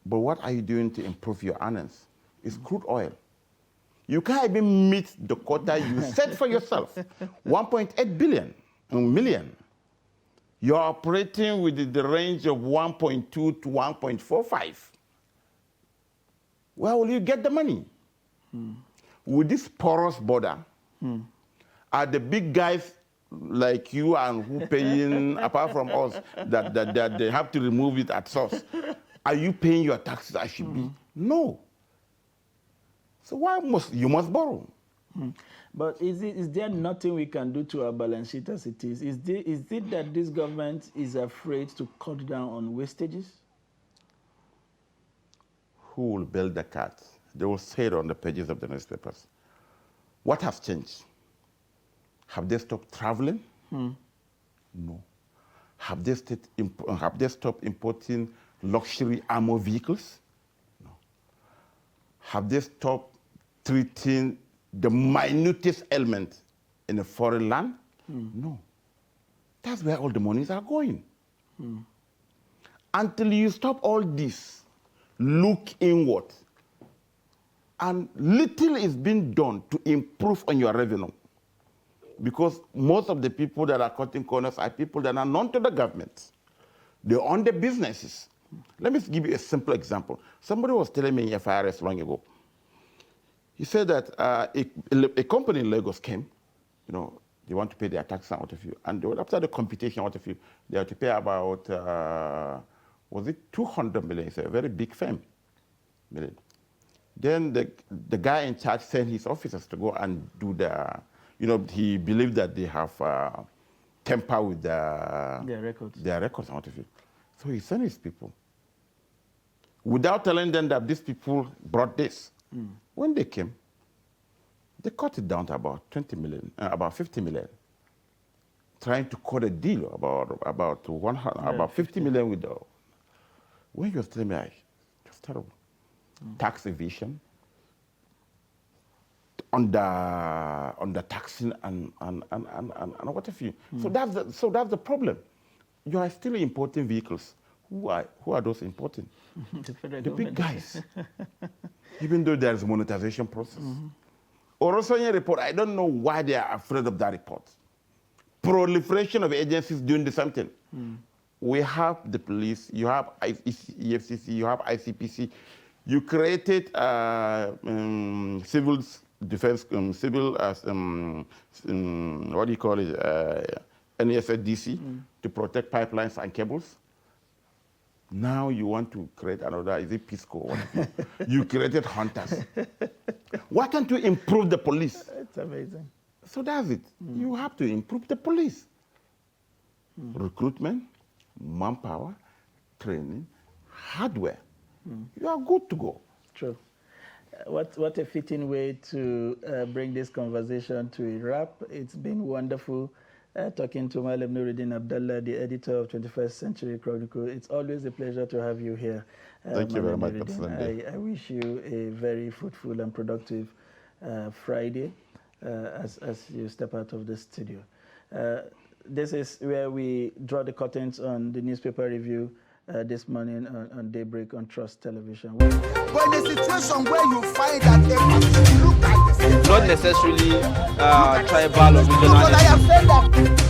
But what are you doing to improve your earnings? It's crude oil. You can't even meet the quota you set for yourself, 1.8 million. You're operating within the range of 1.2 to 1.45. Where will you get the money? With this porous border, are the big guys like you and who paying, apart from us, that they have to remove it at source, are you paying your taxes as should be? No. So why must you borrow? But is there nothing we can do to our balance sheet as it is? Is it that this government is afraid to cut down on wastages? Who will build the cat? They will say it on the pages of the newspapers. What has changed? Have they stopped traveling? No. Have they stopped importing luxury armor vehicles? No. Have they stopped treating the minutest element in a foreign land? No. That's where all the monies are going. Until you stop all this, look inward. And little is being done to improve on your revenue. Because most of the people that are cutting corners are people that are known to the government. They own the businesses. Let me give you a simple example. Somebody was telling me in FIRS long ago. He said that a company in Lagos came, they want to pay their taxes and what have you. And after the computation, what have you, they have to pay about, was it 200 million? It's a very big firm. Million. Then the guy in charge sent his officers to go and do he believed that they have tampered with their records and what have you. So he sent his people. Without telling them that these people brought this. When they came, they cut it down to about 20 million, about 50 million, trying to cut a deal about 50 million with the. When you was telling me, it was terrible. Tax evasion, under taxing and what have you. So that's the problem. You are still importing vehicles. Who are those importing? The big guys. Even though there is a monetization process. Orosanya report, I don't know why they are afraid of that report. Proliferation of agencies doing the same thing. We have the police, you have EFCC, you have ICPC. You created civil defense, what do you call it, NESDC to protect pipelines and cables. Now you want to create another, is it Peace Corps? You created hunters. Why can't you improve the police? It's amazing. So that's it. You have to improve the police. Recruitment, manpower, training, hardware, you are good to go. True. What a fitting way to bring this conversation to a wrap. It's been wonderful talking to Malam Nuruddin Abdallah, the editor of 21st Century Chronicle. It's always a pleasure to have you here. Thank you very Malam much, Nuruddin. Pastor I wish you a very fruitful and productive Friday as you step out of the studio. This is where we draw the curtains on the newspaper review this morning on Daybreak on Trust Television. But in a situation where you find that a person look like this, Not necessarily tribal or regional. but I have said that